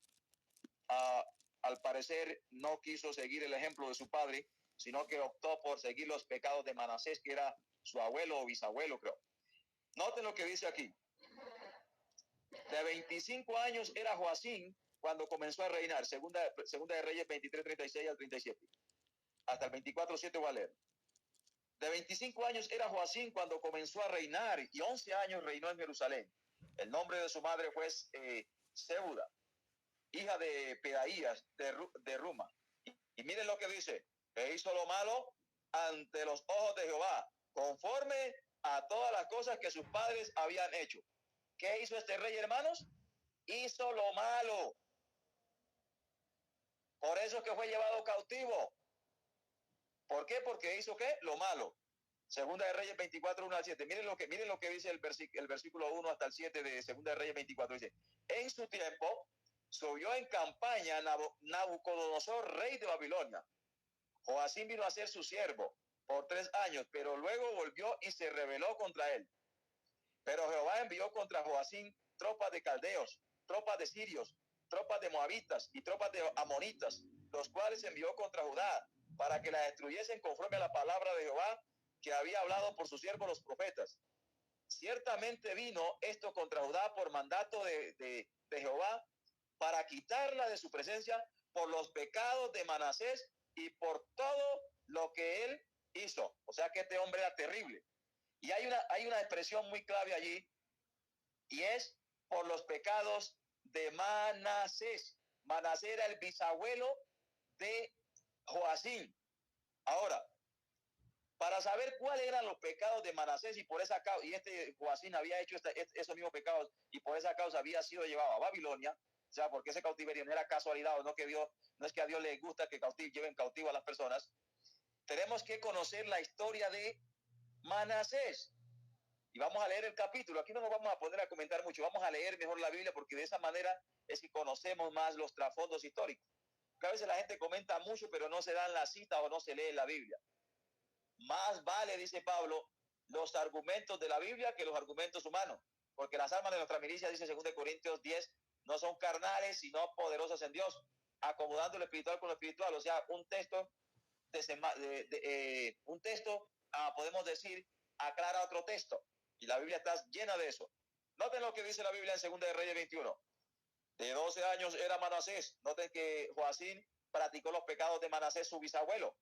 al parecer no quiso seguir el ejemplo de su padre, sino que optó por seguir los pecados de Manasés, que era su abuelo o bisabuelo, creo. Noten lo que dice aquí. De 25 años era Joacim cuando comenzó a reinar. Segunda de Reyes 23, 36 al 37. Hasta el 24, 7 voy a leer. De 25 años era Joacim cuando comenzó a reinar, y 11 años reinó en Jerusalén. El nombre de su madre fue Seuda, hija de Pedaías de Ruma. Y miren lo que dice: e hizo lo malo ante los ojos de Jehová, conforme a todas las cosas que sus padres habían hecho. ¿Qué hizo este rey, hermanos? Hizo lo malo. Por eso es que fue llevado cautivo. ¿Por qué? Porque hizo ¿qué? Lo malo. Segunda de Reyes 24, 1 al 7. Miren lo que dice el versículo 1 hasta el 7 de Segunda de Reyes 24. Dice: en su tiempo subió en campaña Nabucodonosor, rey de Babilonia. Joacim vino a ser su siervo por 3 años, pero luego volvió y se rebeló contra él. Pero Jehová envió contra Joacim tropas de caldeos, tropas de sirios, tropas de moabitas y tropas de amonitas, los cuales envió contra Judá para que la destruyesen conforme a la palabra de Jehová que había hablado por sus siervos los profetas. Ciertamente vino esto contra Judá por mandato de Jehová, para quitarla de su presencia por los pecados de Manasés y por todo lo que él hizo. O sea que este hombre era terrible. Y hay una expresión muy clave allí, y es por los pecados de Manasés. Manasés era el bisabuelo de Joacim. Ahora, para saber cuáles eran los pecados de Manasés, y por esa causa, y este Joacim había hecho esos mismos pecados, y por esa causa había sido llevado a Babilonia. O sea, porque ese cautiverio no era casualidad, o no es que a Dios le gusta que lleven cautivo a las personas. Tenemos que conocer la historia de Manasés. Y vamos a leer el capítulo. Aquí no nos vamos a poner a comentar mucho. Vamos a leer mejor la Biblia, porque de esa manera es que conocemos más los trasfondos históricos. Que a veces la gente comenta mucho, pero no se dan la cita o no se lee la Biblia. Más vale, dice Pablo, los argumentos de la Biblia que los argumentos humanos. Porque las armas de nuestra milicia, dice 2 Corintios 10, no son carnales, sino poderosas en Dios, acomodando lo espiritual con lo espiritual. O sea, un texto, podemos decir, aclara otro texto. Y la Biblia está llena de eso. Noten lo que dice la Biblia en 2 de Reyes 21. De 12 años era Manasés. Noten que Joacim practicó los pecados de Manasés, su bisabuelo.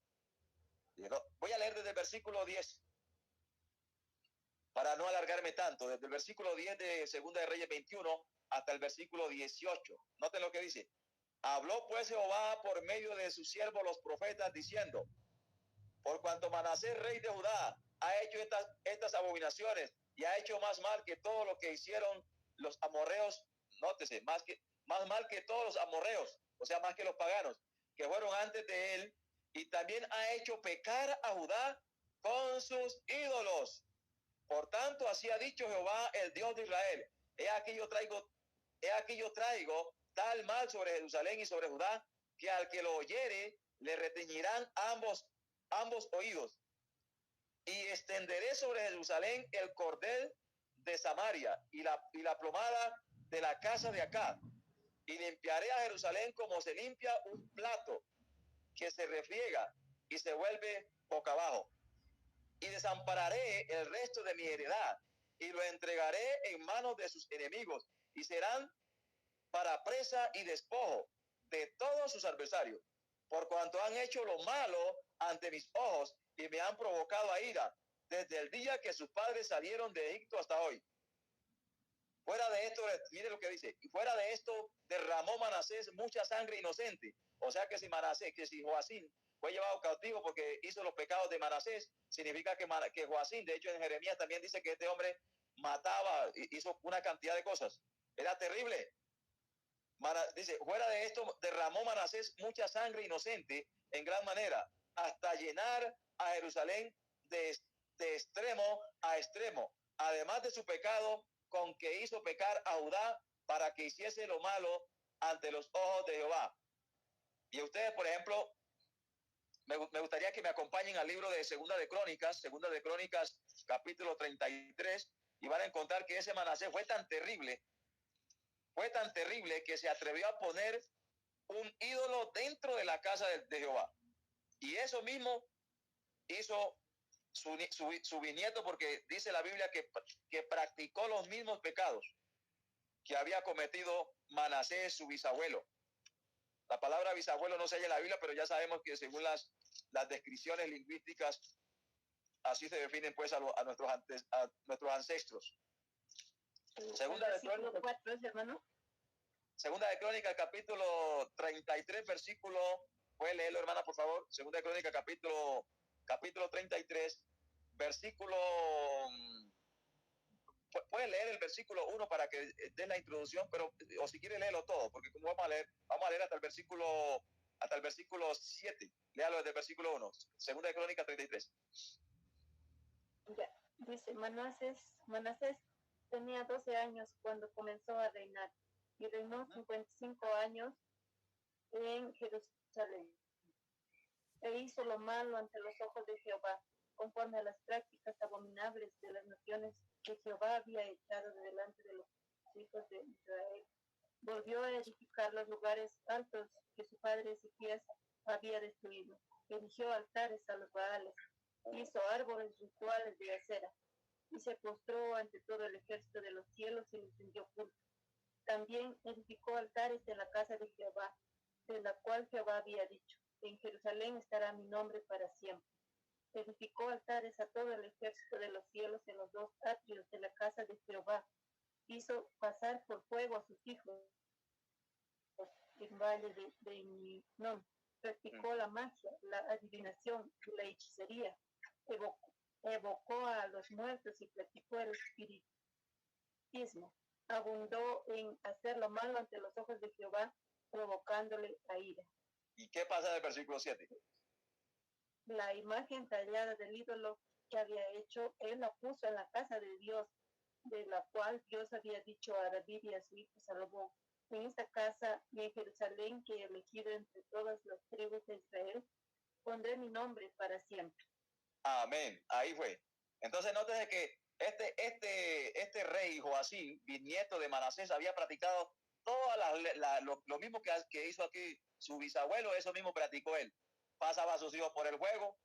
Voy a leer desde el versículo 10, para no alargarme tanto, desde el versículo 10 de Segunda de Reyes 21 hasta el versículo 18. Noten lo que dice. Habló pues Jehová por medio de sus siervos los profetas, diciendo: por cuanto Manasés, rey de Judá, ha hecho estas abominaciones y ha hecho más mal que todo lo que hicieron los amorreos, nótese, más mal que todos los amorreos, o sea, más que los paganos, que fueron antes de él, y también ha hecho pecar a Judá con sus ídolos. Por tanto, así ha dicho Jehová, el Dios de Israel: he aquí yo traigo tal mal sobre Jerusalén y sobre Judá, que al que lo oyere le retiñirán ambos oídos, y extenderé sobre Jerusalén el cordel de Samaria y la plomada de la casa de Acab, y limpiaré a Jerusalén como se limpia un plato que se refriega y se vuelve boca abajo, y desampararé el resto de mi heredad y lo entregaré en manos de sus enemigos, y serán para presa y despojo de todos sus adversarios, por cuanto han hecho lo malo ante mis ojos y me han provocado a ira desde el día que sus padres salieron de Egipto hasta hoy. Fuera de esto, mire lo que dice, y fuera de esto derramó Manasés mucha sangre inocente. O sea que si Joacín fue llevado cautivo porque hizo los pecados de Manasés, significa que Joacín, de hecho en Jeremías también dice que este hombre mataba, hizo una cantidad de cosas. Era terrible. Dice, fuera de esto derramó Manasés mucha sangre inocente en gran manera, hasta llenar a Jerusalén de extremo a extremo, además de su pecado con que hizo pecar a Judá para que hiciese lo malo ante los ojos de Jehová. Y ustedes, por ejemplo, me gustaría que me acompañen al libro de Segunda de Crónicas capítulo 33, y van a encontrar que ese Manasés fue tan terrible que se atrevió a poner un ídolo dentro de la casa de Jehová. Y eso mismo hizo su bisnieto, porque dice la Biblia que practicó los mismos pecados que había cometido Manasés, su bisabuelo. La palabra bisabuelo no se halla en la Biblia, pero ya sabemos que según las descripciones lingüísticas, así se definen pues a nuestros ancestros. Segunda de Crónicas, 4, hermano. Segunda de Crónicas, capítulo 33, versículo, puede leerlo, hermana, por favor. Segunda de Crónicas, capítulo 33, versículo, puede leer el versículo 1 para que dé la introducción, pero, o si quiere leerlo todo, porque como vamos a leer hasta el versículo 7. Léalo desde el versículo 1. Segunda de Crónicas 33. Ya, dice, Manasés tenía 12 años cuando comenzó a reinar, y reinó 55 años en Jerusalén. E hizo lo malo ante los ojos de Jehová, conforme a las prácticas abominables de las naciones que Jehová había echado de delante de los hijos de Israel. Volvió a edificar los lugares altos que su padre Ezequías había destruido. Erigió altares a los Baales, hizo árboles rituales de acera, y se postró ante todo el ejército de los cielos y les rindió culto. También edificó altares en la casa de Jehová, de la cual Jehová había dicho: en Jerusalén estará mi nombre para siempre. Edificó altares a todo el ejército de los cielos en los dos atrios de la casa de Jehová. Hizo pasar por fuego a sus hijos en valle de Hinnom. Practicó la magia, la adivinación y la hechicería. Evocó a los muertos y practicó el espiritismo. Abundó en hacer lo malo ante los ojos de Jehová, provocándole a ira. ¿Y qué pasa en el versículo 7? La imagen tallada del ídolo que había hecho, él la puso en la casa de Dios, de la cual Dios había dicho a David y a su hijo Salomón: en esta casa y en Jerusalén, que he elegido entre todas las tribus de Israel, pondré mi nombre para siempre. Amén. Ahí fue. Entonces nótese que este rey Joacín, bisnieto de Manasés, había practicado lo mismo que hizo aquí su bisabuelo. Eso mismo practicó él. Pasaba a sus hijos por el juego,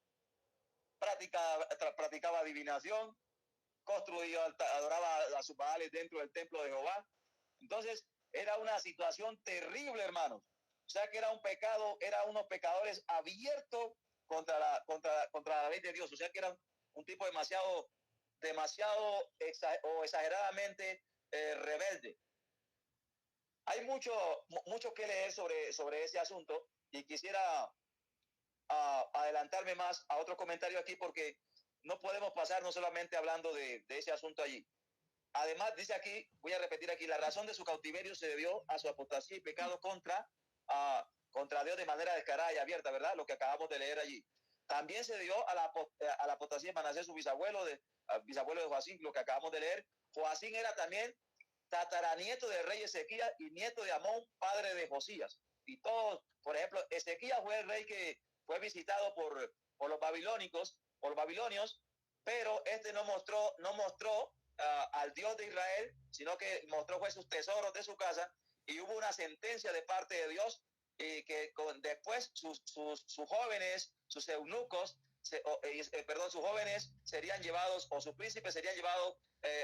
practicaba adivinación, adoraba a sus baales dentro del templo de Jehová. Entonces era una situación terrible, hermanos. O sea que era un pecado, eran unos pecadores abiertos contra la ley de Dios. O sea que era un tipo demasiado exageradamente rebelde. Hay mucho que leer sobre ese asunto y quisiera adelantarme más a otro comentario aquí porque no podemos pasar no solamente hablando de ese asunto allí. Además, dice aquí, voy a repetir aquí, la razón de su cautiverio se debió a su apostasía y pecado contra Dios de manera descarada y abierta, ¿verdad? Lo que acabamos de leer allí. También se debió a la apostasía de Manasés, su bisabuelo de Joacín, lo que acabamos de leer. Joacín era también tataranieto del rey Ezequías y nieto de Amón, padre de Josías. Y todos, por ejemplo, Ezequías fue el rey que fue visitado por los babilonios, pero este no mostró al Dios de Israel, sino que mostró fue sus tesoros de su casa, y hubo una sentencia de parte de Dios y que después sus jóvenes, sus eunucos, sus jóvenes serían llevados, o sus príncipes serían llevados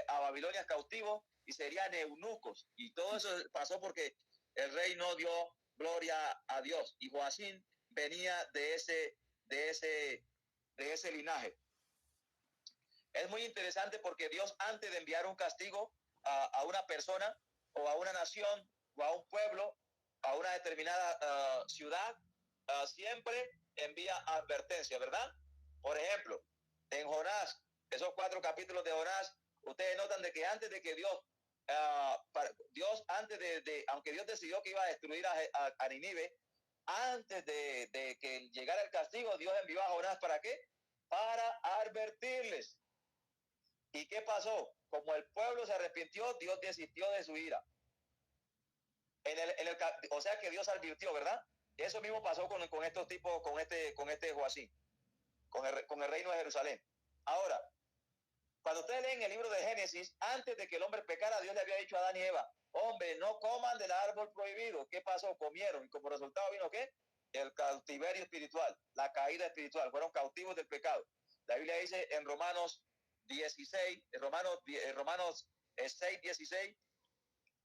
a Babilonia cautivos y serían eunucos. Y todo eso pasó porque el rey no dio gloria a Dios. Y Joacín venía de ese linaje. Es muy interesante porque Dios, antes de enviar un castigo a una persona o a una nación o a un pueblo, a una determinada ciudad, siempre envía advertencia, ¿verdad? Por ejemplo, en Jonás, esos 4 capítulos de Jonás, ustedes notan de que antes de que aunque Dios decidió que iba a destruir a Nínive, antes de que llegara el castigo, Dios envió a Jonás, ¿para qué? Para advertirles. ¿Y qué pasó? Como el pueblo se arrepintió, Dios desistió de su ira. O sea que Dios advirtió, ¿verdad? Eso mismo pasó con estos tipos, con este Joacín, con el reino de Jerusalén. Ahora, cuando ustedes leen el libro de Génesis, antes de que el hombre pecara, Dios le había dicho a Adán y Eva, hombre, no coman del árbol prohibido. ¿Qué pasó? Comieron, y como resultado vino ¿qué? El cautiverio espiritual, la caída espiritual. Fueron cautivos del pecado. La Biblia dice en Romanos 6, 16,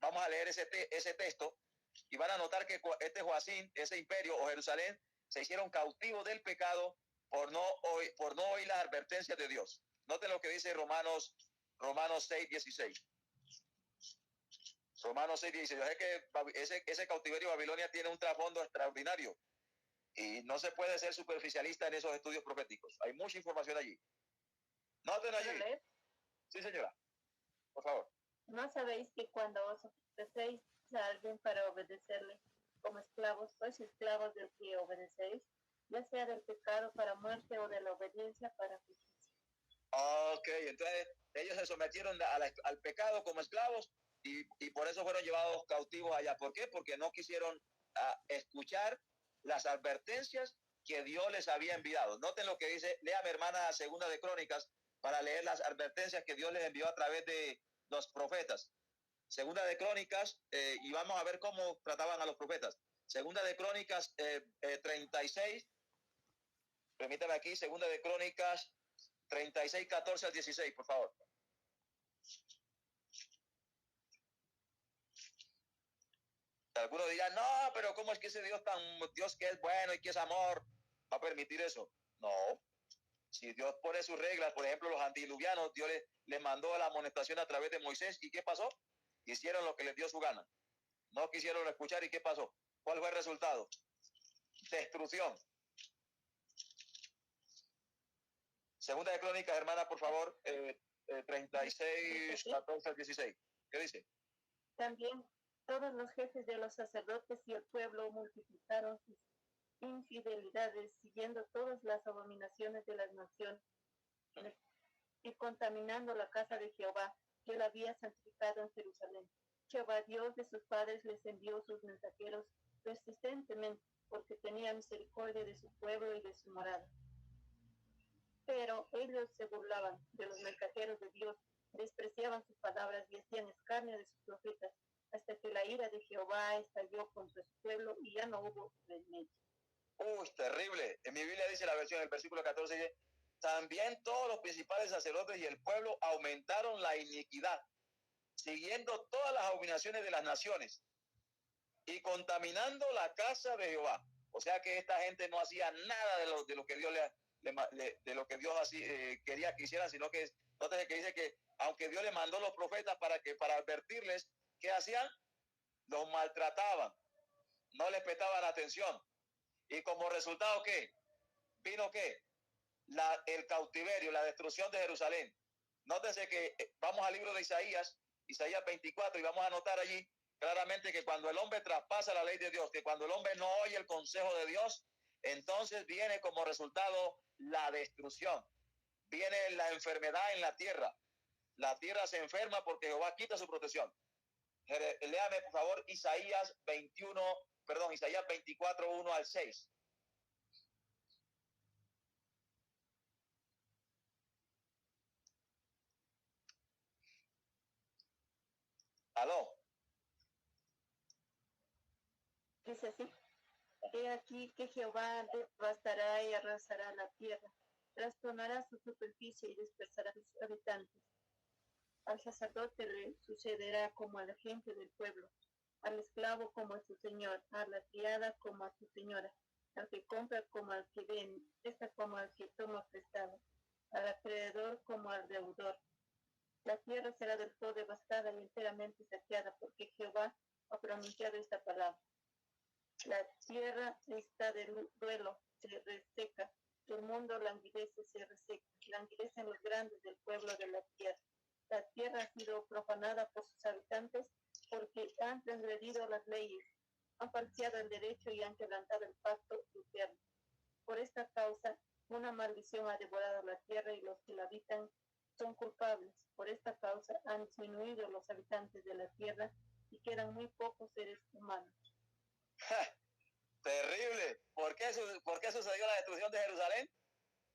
vamos a leer ese texto y van a notar que este Joacín, ese imperio o Jerusalén, se hicieron cautivos del pecado por no oír las advertencias de Dios. Noten lo que dice Romanos 6, 16. Romanos 6, 16. Es que ese cautiverio de Babilonia tiene un trasfondo extraordinario y no se puede ser superficialista en esos estudios proféticos. Hay mucha información allí. Noten allí. Sí, señora. Por favor. ¿No sabéis que cuando os ofrecéis a alguien para obedecerle como esclavos, sois esclavos del que obedecéis, ya sea del pecado para muerte o de la obediencia para justicia? Ok, entonces ellos se sometieron al pecado como esclavos y por eso fueron llevados cautivos allá. ¿Por qué? Porque no quisieron escuchar las advertencias que Dios les había enviado. Noten lo que dice, lea mi hermana Segunda de Crónicas para leer las advertencias que Dios les envió a través de los profetas. Segunda de Crónicas, y vamos a ver cómo trataban a los profetas. Segunda de Crónicas 36, permítame aquí, Segunda de Crónicas 36, 14 al 16, por favor. Algunos dirán, no, pero ¿cómo es que ese Dios que es bueno y que es amor, va a permitir eso? No. Si Dios pone sus reglas, por ejemplo, los antidiluvianos, Dios les mandó la amonestación a través de Moisés, ¿y qué pasó? Hicieron lo que les dio su gana. No quisieron escuchar, ¿y qué pasó? ¿Cuál fue el resultado? Destrucción. Segunda de Crónicas, hermana, por favor, 36, 14 al 16. ¿Qué dice? También todos los jefes de los sacerdotes y el pueblo multiplicaron sus infidelidades, siguiendo todas las abominaciones de las naciones y contaminando la casa de Jehová, que él había santificado en Jerusalén. Jehová, Dios de sus padres, les envió sus mensajeros persistentemente, porque tenía misericordia de su pueblo y de su morada. Pero ellos se burlaban de los mensajeros de Dios, despreciaban sus palabras y hacían escarnio de sus profetas, hasta que la ira de Jehová estalló contra su pueblo y ya no hubo remedio. Uy, terrible. En mi Biblia dice la versión, el versículo 14 dice, también todos los principales sacerdotes y el pueblo aumentaron la iniquidad, siguiendo todas las abominaciones de las naciones y contaminando la casa de Jehová. O sea que esta gente no hacía nada de lo que Dios de lo que Dios así, quería que hicieran, sino que entonces que dice que aunque Dios le mandó los profetas para advertirles, ¿qué hacían? Los maltrataban, no les prestaban atención. Y como resultado, ¿qué? Vino ¿qué? El cautiverio, la destrucción de Jerusalén. Nótense que vamos al libro de Isaías 24, y vamos a notar allí claramente que cuando el hombre traspasa la ley de Dios, que cuando el hombre no oye el consejo de Dios, entonces viene como resultado la destrucción. Viene la enfermedad en la tierra. La tierra se enferma porque Jehová quita su protección. Léame, por favor, Isaías 24, 1 al 6. ¿Aló? Dice así: he aquí que Jehová devastará y arrasará la tierra, trastornará su superficie y dispersará a sus habitantes. Al sacerdote le sucederá como a la gente del pueblo, al esclavo como a su señor, a la criada como a su señora, al que compra como al que vende, esta como al que toma prestado, al acreedor como al deudor. La tierra será del todo devastada y enteramente saqueada, porque Jehová ha pronunciado esta palabra. La tierra está de duelo, se reseca, el mundo languidece, se reseca, languidecen los grandes del pueblo de la tierra. La tierra ha sido profanada por sus habitantes porque han transgredido las leyes, han falseado el derecho y han quebrantado el pacto eterno. Por esta causa, una maldición ha devorado la tierra y los que la habitan son culpables. Por esta causa han disminuido los habitantes de la tierra y quedan muy pocos seres humanos. Terrible. ¿Por qué sucedió la destrucción de Jerusalén?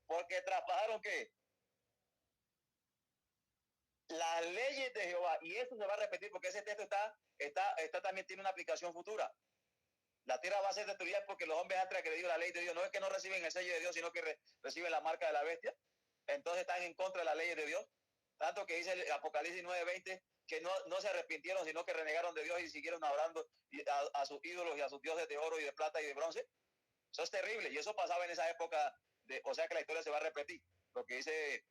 Porque traspasaron ¿qué? Las leyes de Jehová. Y eso se va a repetir porque ese texto también tiene una aplicación futura. La tierra va a ser destruida porque los hombres han transgredido la ley de Dios. No es que no reciben el sello de Dios, sino que reciben la marca de la bestia. Entonces están en contra de las leyes de Dios. Tanto que dice el Apocalipsis 9:20 que no se arrepintieron, sino que renegaron de Dios y siguieron adorando a sus ídolos y a sus dioses de oro y de plata y de bronce. Eso es terrible. Y eso pasaba en esa época. O sea que la historia se va a repetir. Lo que dice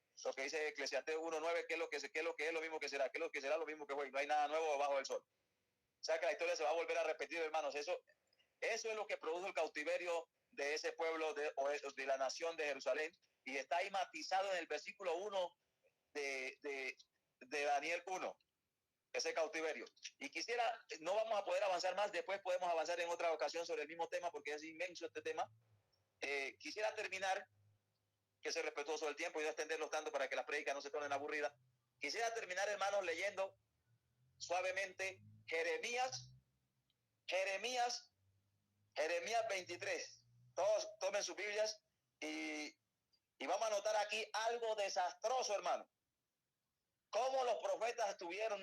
Eclesiastés 1:9, que es lo que es lo mismo que será, que es lo que será lo mismo que fue. No hay nada nuevo debajo del sol. O sea que la historia se va a volver a repetir, hermanos. Eso es lo que produjo el cautiverio de ese pueblo de la nación de Jerusalén. Y está ahí matizado en el versículo 1 de Daniel 1, ese cautiverio. Y no vamos a poder avanzar más, después podemos avanzar en otra ocasión sobre el mismo tema porque es inmenso este tema. Quisiera terminar, que se respetuoso del tiempo y no extenderlo tanto para que las prédicas no se tornen aburridas. Quisiera terminar, hermanos, leyendo suavemente Jeremías 23. Todos tomen sus Biblias y vamos a notar aquí algo desastroso, hermano. Cómo los profetas actuaron.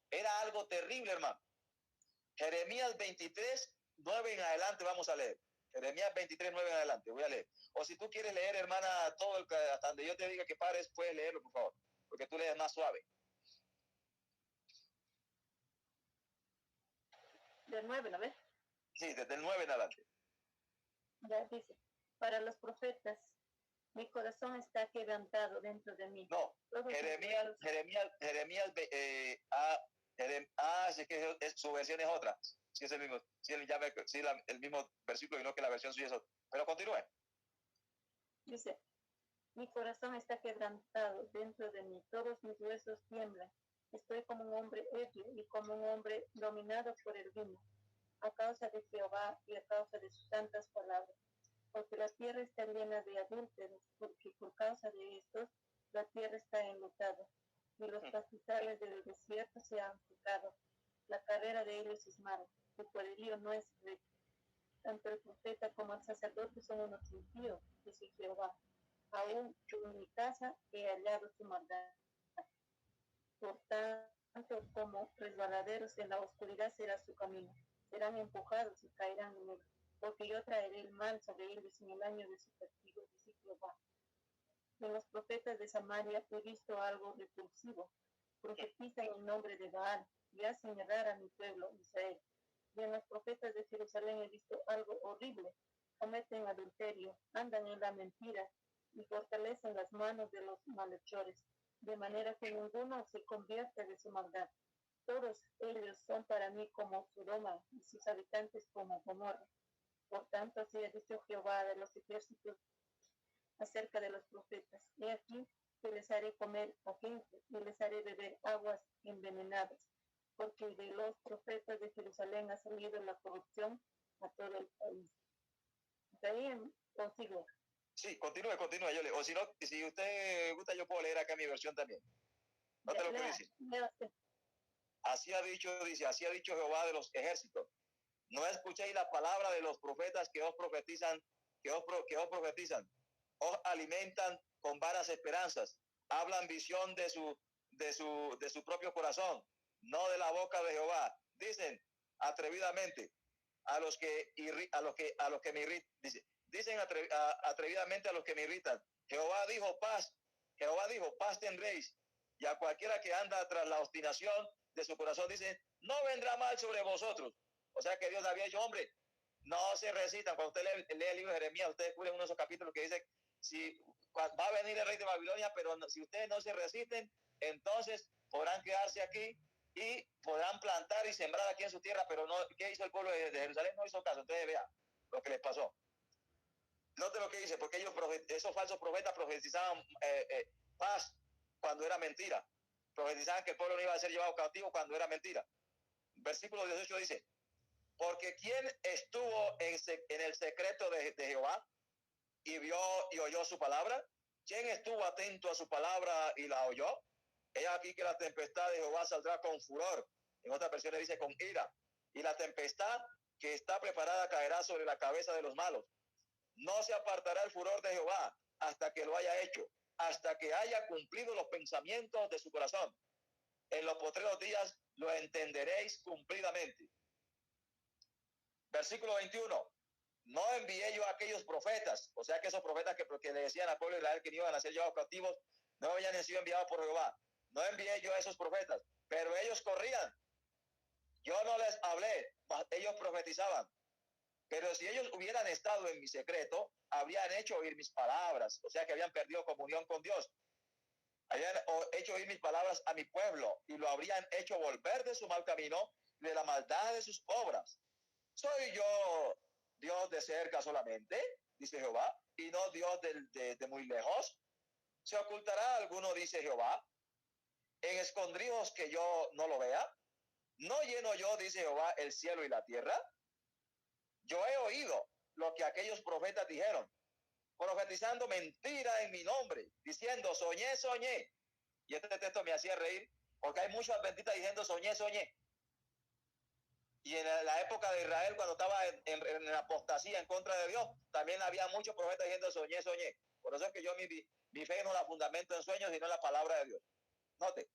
Era algo terrible, hermano. Jeremías 23, 9 en adelante vamos a leer. Jeremías 23, 9 en adelante, voy a leer. O si tú quieres leer, hermana, hasta donde yo te diga que pares, puedes leerlo, por favor, porque tú lees más suave. Del 9, ¿no ves? Sí, desde el 9 en adelante. Ya dice: para los profetas, mi corazón está quebrantado dentro de mí. No, Jeremías, sí, que su versión es otra. Sí, es el mismo, sí, el mismo versículo y no que la versión suya es otra. Pero continúe. Dice: mi corazón está quebrantado dentro de mí, todos mis huesos tiemblan. Estoy como un hombre ebrio y como un hombre dominado por el vino, a causa de Jehová y a causa de sus santas palabras. Porque la tierra está llena de adúlteros, porque por causa de estos la tierra está enlutada, y los pastizales del desierto se han secado. La carrera de ellos es mala, su poderío no es recto. Tanto el profeta como el sacerdote son unos impíos, dice Jehová. Aún en mi casa he hallado su maldad. Por tanto, como resbaladeros en la oscuridad será su camino. Serán empujados y caerán en él, porque yo traeré el mal sobre ellos en el año de su castigo, dice Jehová. En los profetas de Samaria he visto algo repulsivo. Profetizan en nombre de Baal y hacen errar a mi pueblo Israel. Y en los profetas de Jerusalén he visto algo horrible. Cometen adulterio, andan en la mentira y fortalecen las manos de los malhechores, de manera que ninguno se convierte de su maldad. Todos ellos son para mí como Sodoma y sus habitantes como Gomorra. Por tanto, así ha dicho Jehová de los ejércitos acerca de los profetas. He aquí que les haré comer a gente y les haré beber aguas envenenadas, porque de los profetas de Jerusalén ha salido la corrupción a todo el país. De ahí consigo. Sí, continúe, yo o si no, si usted gusta, yo puedo leer acá mi versión también. No te lo quiero decir. Así ha dicho, dice, así ha dicho Jehová de los ejércitos. No escuchéis la palabra de los profetas que os profetizan, que os profetizan. Os alimentan con vanas esperanzas. Hablan visión de su propio corazón, no de la boca de Jehová. Dicen atrevidamente a los que me irritan. Dicen atrevidamente a los que me irritan. Jehová dijo paz tendréis. Y a cualquiera que anda tras la obstinación de su corazón dice, no vendrá mal sobre vosotros. O sea que Dios había dicho, hombre, no se resistan. Cuando usted lee el libro de Jeremías, usted descubre uno de esos capítulos que dice, si va a venir el rey de Babilonia, pero si ustedes no se resisten, entonces podrán quedarse aquí y podrán plantar y sembrar aquí en su tierra, pero no, ¿qué hizo el pueblo de Jerusalén? No hizo caso. Entonces vea lo que les pasó. Note lo que dice, porque esos falsos profetas profetizaban paz cuando era mentira. Profetizaban que el pueblo no iba a ser llevado cautivo cuando era mentira. Versículo 18 dice, porque ¿quién estuvo en el secreto de Jehová y vio y oyó su palabra? ¿Quién estuvo atento a su palabra y la oyó? He aquí que la tempestad de Jehová saldrá con furor. En otras versiones dice con ira. Y la tempestad que está preparada caerá sobre la cabeza de los malos. No se apartará el furor de Jehová hasta que lo haya hecho, hasta que haya cumplido los pensamientos de su corazón. En los postreros días lo entenderéis cumplidamente. Versículo 21. No envié yo a aquellos profetas, o sea que esos profetas que le decían al pueblo de Israel que no iban a ser llevados cautivos, no habían sido enviados por Jehová. No envié yo a esos profetas, pero ellos corrían. Yo no les hablé, ellos profetizaban. Pero si ellos hubieran estado en mi secreto, habrían hecho oír mis palabras, o sea que habían perdido comunión con Dios. Habían hecho oír mis palabras a mi pueblo y lo habrían hecho volver de su mal camino, de la maldad de sus obras. ¿Soy yo Dios de cerca solamente? Dice Jehová, y no Dios de muy lejos. ¿Se ocultará alguno, dice Jehová, en escondrijos que yo no lo vea? ¿No lleno yo, dice Jehová, el cielo y la tierra? Yo he oído lo que aquellos profetas dijeron, profetizando mentira en mi nombre, diciendo, soñé, soñé. Y este texto me hacía reír, porque hay muchos adventistas diciendo, soñé, soñé. Y en la época de Israel, cuando estaba en apostasía en contra de Dios, también había muchos profetas diciendo, soñé, soñé. Por eso es que yo mi fe no la fundamento en sueños, sino en la palabra de Dios. Note,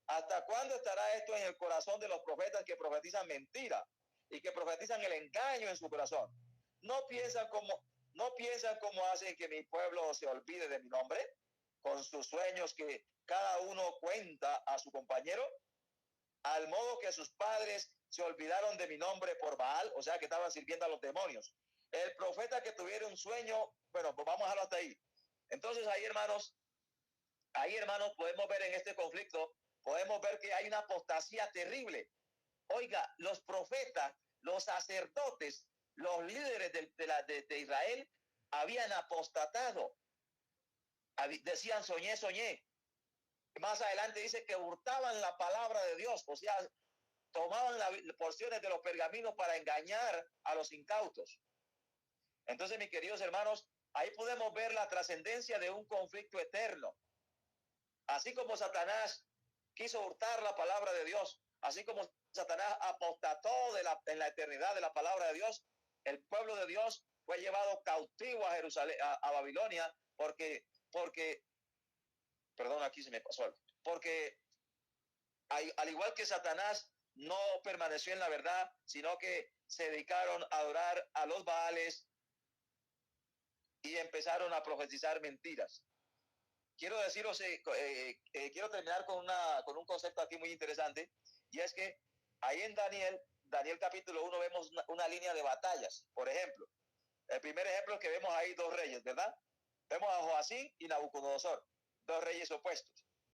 ¿hasta cuándo estará esto en el corazón de los profetas que profetizan mentira y que profetizan el engaño en su corazón? ¿No piensan cómo hacen que mi pueblo se olvide de mi nombre? Con sus sueños que cada uno cuenta a su compañero, al modo que sus padres se olvidaron de mi nombre por Baal, o sea que estaban sirviendo a los demonios. El profeta que tuviera un sueño, bueno, pues vamos a dejarlo hasta ahí. Entonces ahí hermanos, podemos ver en este conflicto, podemos ver que hay una apostasía terrible. Oiga, los profetas, los sacerdotes, los líderes de Israel habían apostatado. Decían, soñé, soñé. Más adelante dice que hurtaban la palabra de Dios, o sea, tomaban las porciones de los pergaminos para engañar a los incautos. Entonces, mis queridos hermanos, ahí podemos ver la trascendencia de un conflicto eterno. Así como Satanás quiso hurtar la palabra de Dios, así como Satanás apostató en la eternidad de la palabra de Dios, el pueblo de Dios fue llevado cautivo a Jerusalén, a Babilonia, porque, perdón, aquí se me pasó algo, porque al igual que Satanás no permaneció en la verdad, sino que se dedicaron a adorar a los Baales y empezaron a profetizar mentiras. Quiero deciros, quiero terminar con un concepto aquí muy interesante, y es que ahí en Daniel Daniel capítulo 1 vemos una línea de batallas. Por ejemplo, el primer ejemplo es que vemos ahí dos reyes, ¿verdad? Vemos a Joacín y Nabucodonosor, dos reyes opuestos.